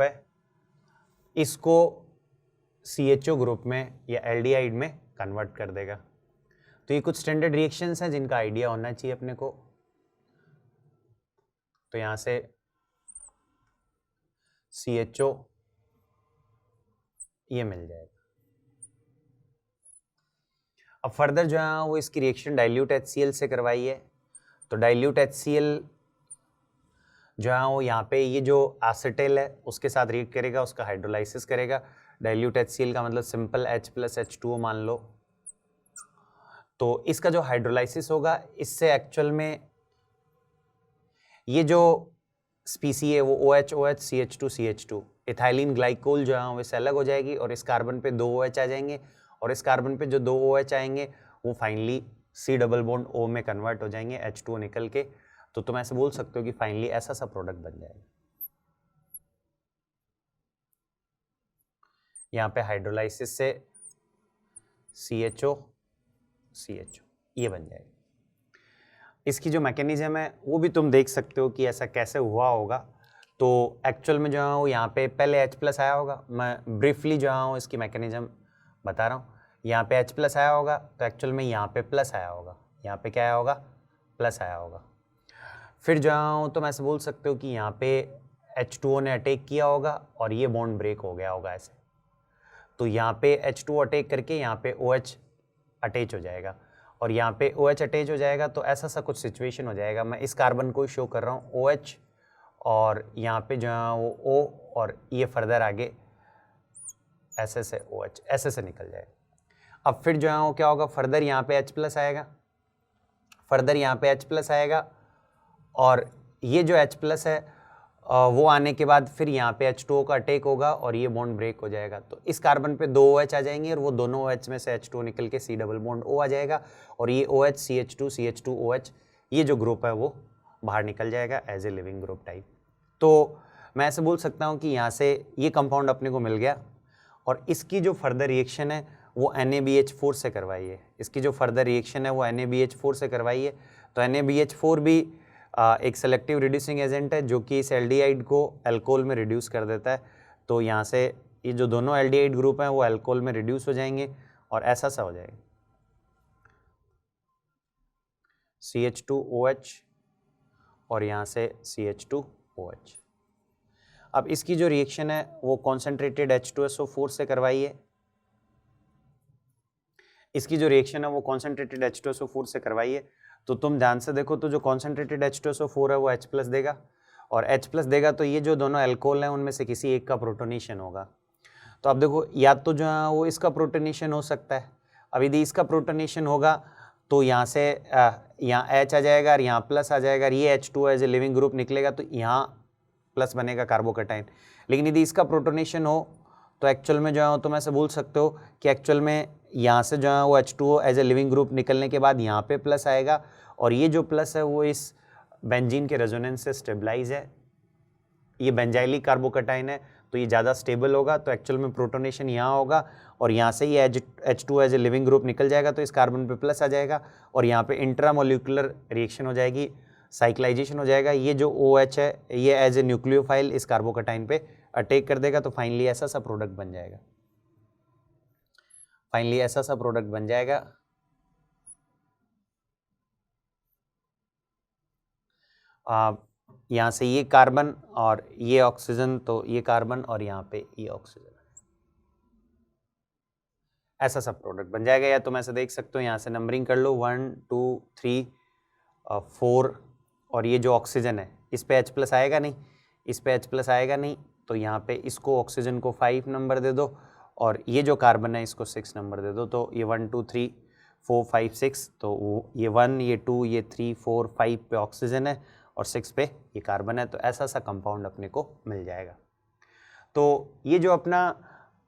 है इसको CHO ग्रुप में या एल्डिहाइड में कन्वर्ट कर देगा। तो ये कुछ स्टैंडर्ड रिएक्शंस हैं जिनका आइडिया होना चाहिए अपने को। तो यहाँ से CHO ये मिल जाएगा। अब फर्दर जो है वो इसकी रिएक्शन डाइल्यूट HCl से करवाई है। तो डाइल्यूट HCl जो है वो यहाँ पे ये जो एसिटिल है उसके साथ रिएक्ट करेगा, उसका हाइड्रोलाइसिस करेगा। डाइल्यूट HCl का मतलब सिंपल H+H2O मान लो। तो इसका जो हाइड्रोलाइसिस होगा इससे एक्चुअल में ये जो स्पीसी है वो OH OH CH2 CH2 ethylene glycol जो है वो इससे अलग हो जाएगी और इस कार्बन पे 2 OH आ जाएंगे और इस कार्बन पे जो 2 OH आएंगे वो finally C double bond O में कन्वर्ट हो जाएंगे H2O निकल के। तो तुम ऐसे बोल सकते हो कि फाइनली ऐसा सा प्रोडक्ट बन जाएगा। यहाँ पे हाइड्रोलाइसिस से CHO ये बन जाएगा। इसकी जो मैकेनिज्म है वो भी तुम देख सकते हो कि ऐसा कैसे हुआ होगा। तो एक्चुअल में जो है वो यहाँ पे पहले H+ आया होगा। मैं ब्रीफली जो है इसकी मैकेनिज्म बता रहा हूँ। यहाँ पे H+ आया होगा तो एक्चुअल में यहाँ पे प्लस आया होगा। यहाँ पे क्या आया होगा? प्लस आया होगा। फिर जो है तुम ऐसे बोल सकते हो कि यहाँ पे H2O ने अटैक किया होगा और ये बॉन्ड ब्रेक हो गया होगा ऐसे। तो यहाँ पे H2O अटैक करके यहाँ पे OH अटैच हो जाएगा और यहाँ पे OH अटैच हो जाएगा। तो ऐसा सा कुछ सिचुएशन हो जाएगा। मैं इस कार्बन को शो कर रहा हूँ OH और यहाँ पे जो है वो O और ये फर्दर आगे ऐसे से OH ऐसे से निकल जाएगा। अब फिर जो है वो क्या होगा? फर्दर यहाँ पे H+ आएगा, फर्दर यहाँ पे H+ आएगा और ये जो H+ है वो आने के बाद फिर यहाँ पे H2O का अटैक होगा और ये बॉन्ड ब्रेक हो जाएगा। तो इस कार्बन पे 2 OH आ जाएंगे और वो दोनों OH में से H2O निकल के C डबल बॉन्ड O आ जाएगा और ये OH CH2 CH2 OH ये जो ग्रुप है वो बाहर निकल जाएगा as a leaving group type. तो मैं ऐसे बोल सकता हूँ कि यहाँ से ये कंपाउंड अपने को मिल गया और इसकी जो फर्दर रिएक्शन है वो NaBH4 से करवाइए। इसकी जो फर्दर रिएक्शन है वो NaBH4 से करवाइए। तो NaBH4 भी एक सेलेक्टिव रिड्यूसिंग एजेंट है जो कि इस एल्डिहाइड को अल्कोहल में रिड्यूस कर देता है। तो यहाँ से ये जो दोनों एल्डिहाइड ग्रुप हैं वो अल्कोहल में रिड्यूस हो जाएंगे और ऐसा सा हो जाएगा CH2OH और यहाँ से CH2OH। अब इसकी जो रिएक्शन है वो कॉन्सेंट्रेटेड H2SO4 से करवाइए। इसकी जो रिएक्शन है वो कॉन्सेंट्रेटेड H2SO4 से करवाइए। तो तुम ध्यान से देखो तो जो कॉन्सेंट्रेटेड H2SO4 है वो H+ देगा और H+ देगा तो ये जो दोनों अल्कोहल हैं उनमें से किसी एक का प्रोटोनेशन होगा। तो अब देखो या तो जो है वो इसका प्रोटोनेशन हो सकता है। अब यदि इसका प्रोटोनेशन होगा तो यहाँ से यहाँ H आ जाएगा और यहाँ प्लस आ जाएगा और ये H2 as a leaving group निकलेगा तो यहाँ प्लस बनेगा कार्बोकैटायन। लेकिन यदि इसका प्रोटोनेशन हो तो एक्चुअल में जो है तुम ऐसे बोल सकते हो कि एक्चुअल में यहाँ से जो है वो H2O as a leaving group निकलने के बाद यहाँ पे प्लस आएगा और ये जो प्लस है वो इस बेंजीन के रेजोनेंस से स्टेबलाइज है। ये बेंजाइलिक कार्बोकैटायन है तो ये ज़्यादा स्टेबल होगा। तो एक्चुअल में प्रोटोनेशन यहाँ होगा और यहाँ से ये H2 as a leaving group निकल जाएगा तो इस कार्बन पे प्लस आ जाएगा और यहाँ पे इंट्रामोलिकुलर रिएक्शन हो जाएगी, साइक्लाइजेशन हो जाएगा। ये जो OH है ये एज ए न्यूक्लियोफाइल इस कार्बोकैटायन पे अटैक कर देगा तो फाइनली ऐसा सा प्रोडक्ट बन जाएगा। फाइनली ऐसा सा प्रोडक्ट बन जाएगा। यहाँ से ये कार्बन और ये ऑक्सीजन, तो ये कार्बन और यहाँ पे ये ऑक्सीजन, ऐसा सब प्रोडक्ट बन जाएगा। या तुम ऐसे देख सकते हो यहाँ से नंबरिंग कर लो 1 2 3 4 और ये जो ऑक्सीजन है इस पे H+ आएगा नहीं, इस पे H+ आएगा नहीं तो यहाँ पे इसको ऑक्सीजन को 5 नंबर दे दो और ये जो कार्बन है इसको 6 नंबर दे दो। तो ये 1 2 3 4 5 6 तो ये 1 ये 2 ये 3 4 5 पे ऑक्सीजन है और 6 पे ये कार्बन है। तो ऐसा सा कंपाउंड अपने को मिल जाएगा। तो ये जो अपना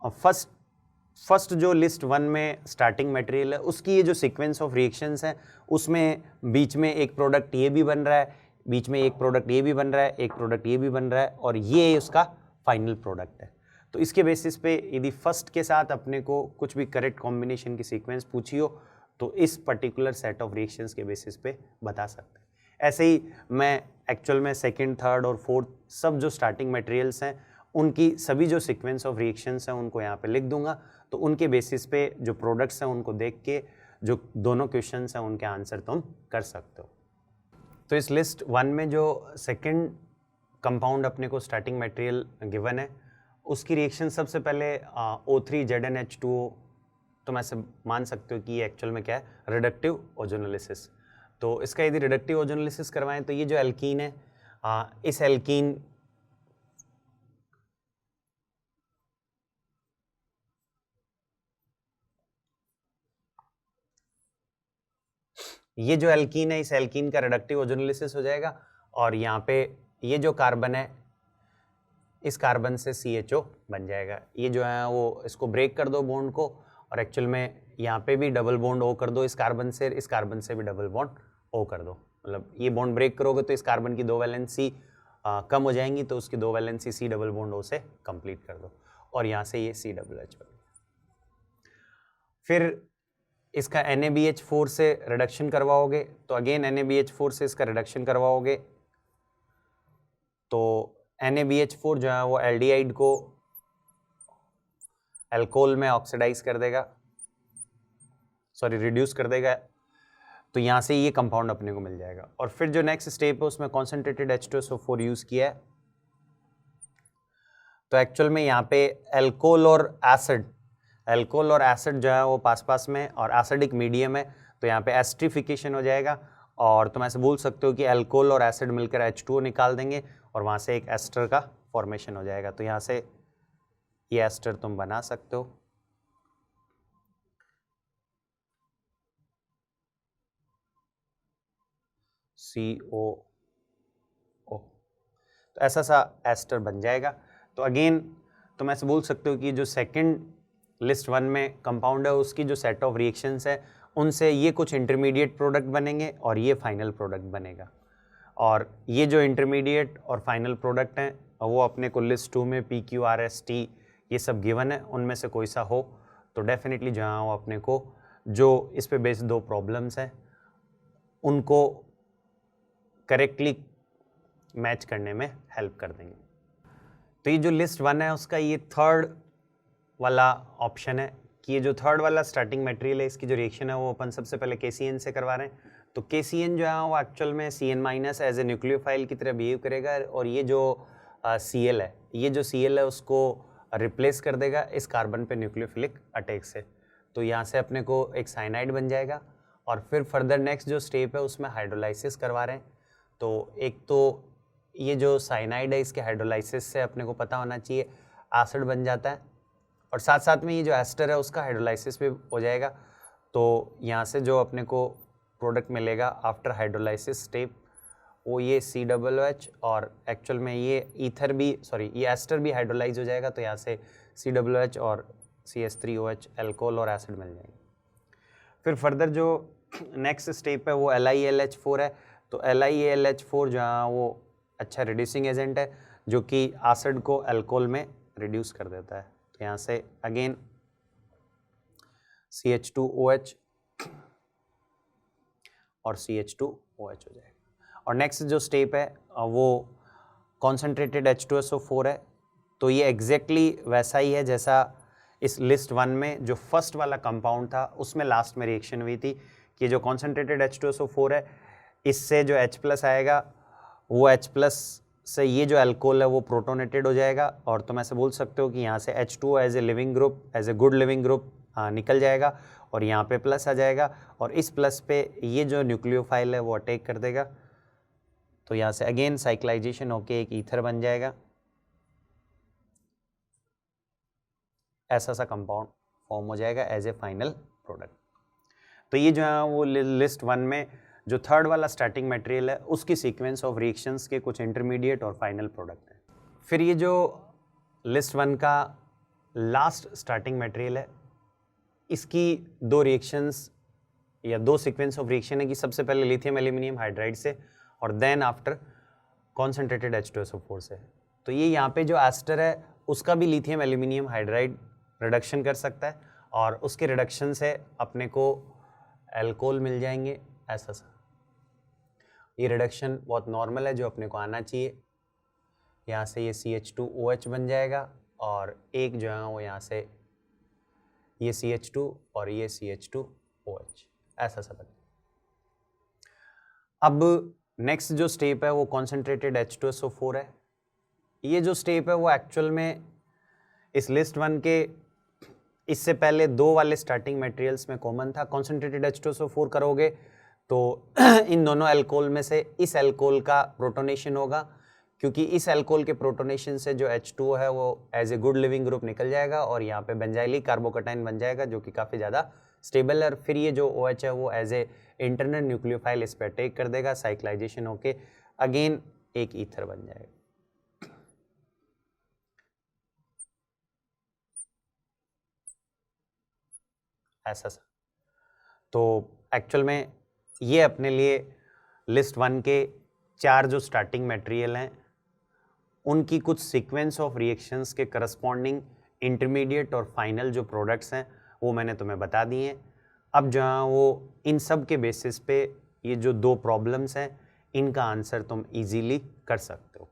फर्स्ट जो लिस्ट 1 में स्टार्टिंग मटेरियल है उसकी ये जो सीक्वेंस ऑफ रिएक्शंस हैं उसमें बीच में एक प्रोडक्ट ये भी बन रहा है, बीच में एक प्रोडक्ट ये भी बन रहा है, एक प्रोडक्ट ये भी बन रहा है और ये उसका फाइनल प्रोडक्ट है। तो इसके बेसिस पे यदि फर्स्ट के साथ अपने को कुछ भी करेक्ट कॉम्बिनेशन की सीक्वेंस पूछी हो तो इस पर्टिकुलर सेट ऑफ रिएक्शंस के बेसिस पे बता सकते हैं। ऐसे ही मैं एक्चुअल में सेकंड, थर्ड और फोर्थ सब जो स्टार्टिंग मटेरियल्स हैं उनकी सभी जो सीक्वेंस ऑफ रिएक्शंस हैं उनको यहाँ पे लिख दूंगा। तो उनके बेसिस पे जो प्रोडक्ट्स हैं उनको देख के जो दोनों क्वेश्चंस हैं उनके आंसर तुम कर सकते हो। तो इस लिस्ट 1 में जो सेकंड कंपाउंड अपने को स्टार्टिंग मटेरियल गिवन है उसकी रिएक्शन सबसे पहले O3ZnH2O, तुम ऐसे मान सकते हो कि ये एक्चुअल में क्या है, रिडक्टिव ओजोनोलिसिस। तो इसका यदि रिडक्टिव ओजोनोलिसिस करवाएं तो ये जो एल्कीन है इस एल्कीन ये जो एल्कीन है इस एल्कीन का रिडक्टिव ओजोनोलिसिस हो जाएगा और यहाँ पे ये जो कार्बन है इस कार्बन से CHO बन जाएगा। ये जो है वो इसको ब्रेक कर दो बॉन्ड को और एक्चुअल में यहाँ पे भी डबल बॉन्ड O कर दो, इस कार्बन से भी डबल बॉन्ड O कर दो। मतलब ये बॉन्ड ब्रेक करोगे तो इस कार्बन की 2 वैलेंसी कम हो जाएंगी तो उसकी 2 valency C double bond O से कंप्लीट कर दो और यहाँ से ये CH बन। फिर इसका NaBH4 से रिडक्शन करवाओगे तो अगेन NaBH4 से इसका रिडक्शन करवाओगे तो NaBH4 जो है वो एल्डिहाइड को अल्कोहल में ऑक्सीडाइज कर देगा, सॉरी रिड्यूस कर देगा। तो यहाँ से ये कंपाउंड अपने को मिल जाएगा। और फिर जो नेक्स्ट स्टेप है उसमें कॉन्सेंट्रेटेड H2SO4 यूज किया है। तो एक्चुअल में यहाँ पे अल्कोहल और एसिड जो है वो पास में और एसिडिक मीडियम है तो यहाँ पे एस्ट्रिफिकेशन हो जाएगा और तुम ऐसे बोल सकते हो कि अल्कोहल और एसिड मिलकर H2O निकाल देंगे और वहाँ से एक एस्टर का फॉर्मेशन हो जाएगा। तो यहाँ से ये एस्टर तुम बना सकते हो। COO, तो ऐसा सा एस्टर बन जाएगा। तो अगेन तुम ऐसे बोल सकते हो कि जो सेकंड लिस्ट 1 में कंपाउंड है उसकी जो सेट ऑफ रिएक्शंस है उनसे ये कुछ इंटरमीडिएट प्रोडक्ट बनेंगे और ये फाइनल प्रोडक्ट बनेगा। और ये जो इंटरमीडिएट और फाइनल प्रोडक्ट हैं वो अपने को लिस्ट 2 में PQRST ये सब गिवन है, उनमें से कोई सा हो तो डेफिनेटली जहाँ वो अपने को जो इस पे बेस्ड 2 प्रॉब्लम्स हैं उनको करेक्टली मैच करने में हेल्प कर देंगे। तो ये जो लिस्ट 1 है उसका ये थर्ड वाला ऑप्शन है कि ये जो थर्ड वाला स्टार्टिंग मटेरियल है इसकी जो रिएक्शन है वो अपन सबसे पहले KCN से करवा रहे हैं। तो KCN जो है वो एक्चुअल में CN minus as a nucleophile की तरह बिहेव करेगा और ये जो Cl है, ये जो Cl है उसको रिप्लेस कर देगा इस कार्बन पे न्यूक्लियोफिलिक अटैक से। तो यहाँ से अपने को एक साइनाइड बन जाएगा और फिर फर्दर नेक्स्ट जो स्टेप है उसमें हाइड्रोलाइसिस करवा रहे हैं। तो एक तो ये जो साइनाइड है इसके हाइड्रोलाइसिस से अपने को पता होना चाहिए एसिड बन जाता है और साथ साथ में ये जो एस्टर है उसका हाइड्रोलाइसिस भी हो जाएगा। तो यहाँ से जो अपने को प्रोडक्ट मिलेगा आफ्टर हाइड्रोलाइसिस स्टेप वो ये COOH और एक्चुअल में ये ईथर भी ये एस्टर भी हाइड्रोलाइज हो जाएगा। तो यहाँ से COOH और CH3OH एल्कोहल और एसिड मिल जाएंगे। फिर फर्दर जो नेक्स्ट स्टेप है वो LiAlH4 है। तो LiAlH4 जहाँ वो अच्छा रिड्यूसिंग एजेंट है जो कि एसिड को अल्कोहल में रिड्यूस कर देता है। तो यहाँ से अगेन CH2OH और CH2OH हो जाएगा। और नेक्स्ट जो स्टेप है वो कॉन्सेंट्रेटेड H2SO4 है। तो ये एग्जैक्टली वैसा ही है जैसा इस लिस्ट 1 में जो फर्स्ट वाला कंपाउंड था उसमें लास्ट में रिएक्शन हुई थी कि जो कॉन्सेंट्रेटेड H2SO4 है इससे जो H+ आएगा वो H+ से ये जो अल्कोहल है वो प्रोटोनेटेड हो जाएगा और तुम ऐसे बोल सकते हो कि यहाँ से H2 as a leaving group, as a good leaving group निकल जाएगा और यहाँ पे प्लस आ जाएगा और इस प्लस पे ये जो न्यूक्लियोफाइल है वो अटैक कर देगा। तो यहाँ से अगेन साइक्लाइजेशन होके एक ईथर बन जाएगा। ऐसा सा कंपाउंड फॉर्म हो जाएगा एज ए फाइनल प्रोडक्ट। तो ये जो है वो लिस्ट 1 में जो थर्ड वाला स्टार्टिंग मटेरियल है उसकी सीक्वेंस ऑफ रिएक्शंस के कुछ इंटरमीडिएट और फाइनल प्रोडक्ट हैं। फिर ये जो लिस्ट 1 का लास्ट स्टार्टिंग मटेरियल है इसकी 2 रिएक्शंस या 2 सीक्वेंस ऑफ रिएक्शन है कि सबसे पहले लिथियम एल्यूमिनियम हाइड्राइड से और देन आफ्टर कॉन्सेंट्रेटेड H2SO4 से। तो ये यहाँ पे जो एस्टर है उसका भी लिथियम एल्यूमिनियम हाइड्राइड रिडक्शन कर सकता है और उसके रिडक्शन से अपने को अल्कोहल मिल जाएंगे ऐसा सा। ये रिडक्शन बहुत नॉर्मल है जो अपने को आना चाहिए। यहाँ से ये CH2OH बन जाएगा और एक जो है वो यहाँ से ये CH2 और ये CH2OH ऐसा सा बन। अब नेक्स्ट जो स्टेप है वो कॉन्सेंट्रेटेड H2SO4 है। ये जो स्टेप है वो एक्चुअल में इस लिस्ट 1 के इससे पहले 2 वाले स्टार्टिंग मटेरियल्स में कॉमन था। कॉन्सेंट्रेटेड H2SO4 करोगे तो इन दोनों अल्कोहल में से इस अल्कोहल का प्रोटोनेशन होगा क्योंकि इस अल्कोहल के प्रोटोनेशन से जो H2O है वो as a good leaving group निकल जाएगा और यहाँ पे बेंजाइलिक कार्बोकटाइन बन जाएगा जो कि काफ़ी ज़्यादा स्टेबल है। और फिर ये जो OH है वो एज ए इंटरनल न्यूक्लियोफाइल इस पर अटैक कर देगा, साइक्लाइजेशन होके अगेन एक ईथर बन जाएगा। ऐसा सा। तो एक्चुअल में ये अपने लिए लिस्ट 1 के 4 जो स्टार्टिंग मटेरियल हैं उनकी कुछ सीक्वेंस ऑफ रिएक्शंस के करस्पॉन्डिंग इंटरमीडिएट और फाइनल जो प्रोडक्ट्स हैं वो मैंने तुम्हें बता दिए हैं। अब जहाँ वो इन सब के बेसिस पे ये जो 2 प्रॉब्लम्स हैं इनका आंसर तुम इजीली कर सकते हो।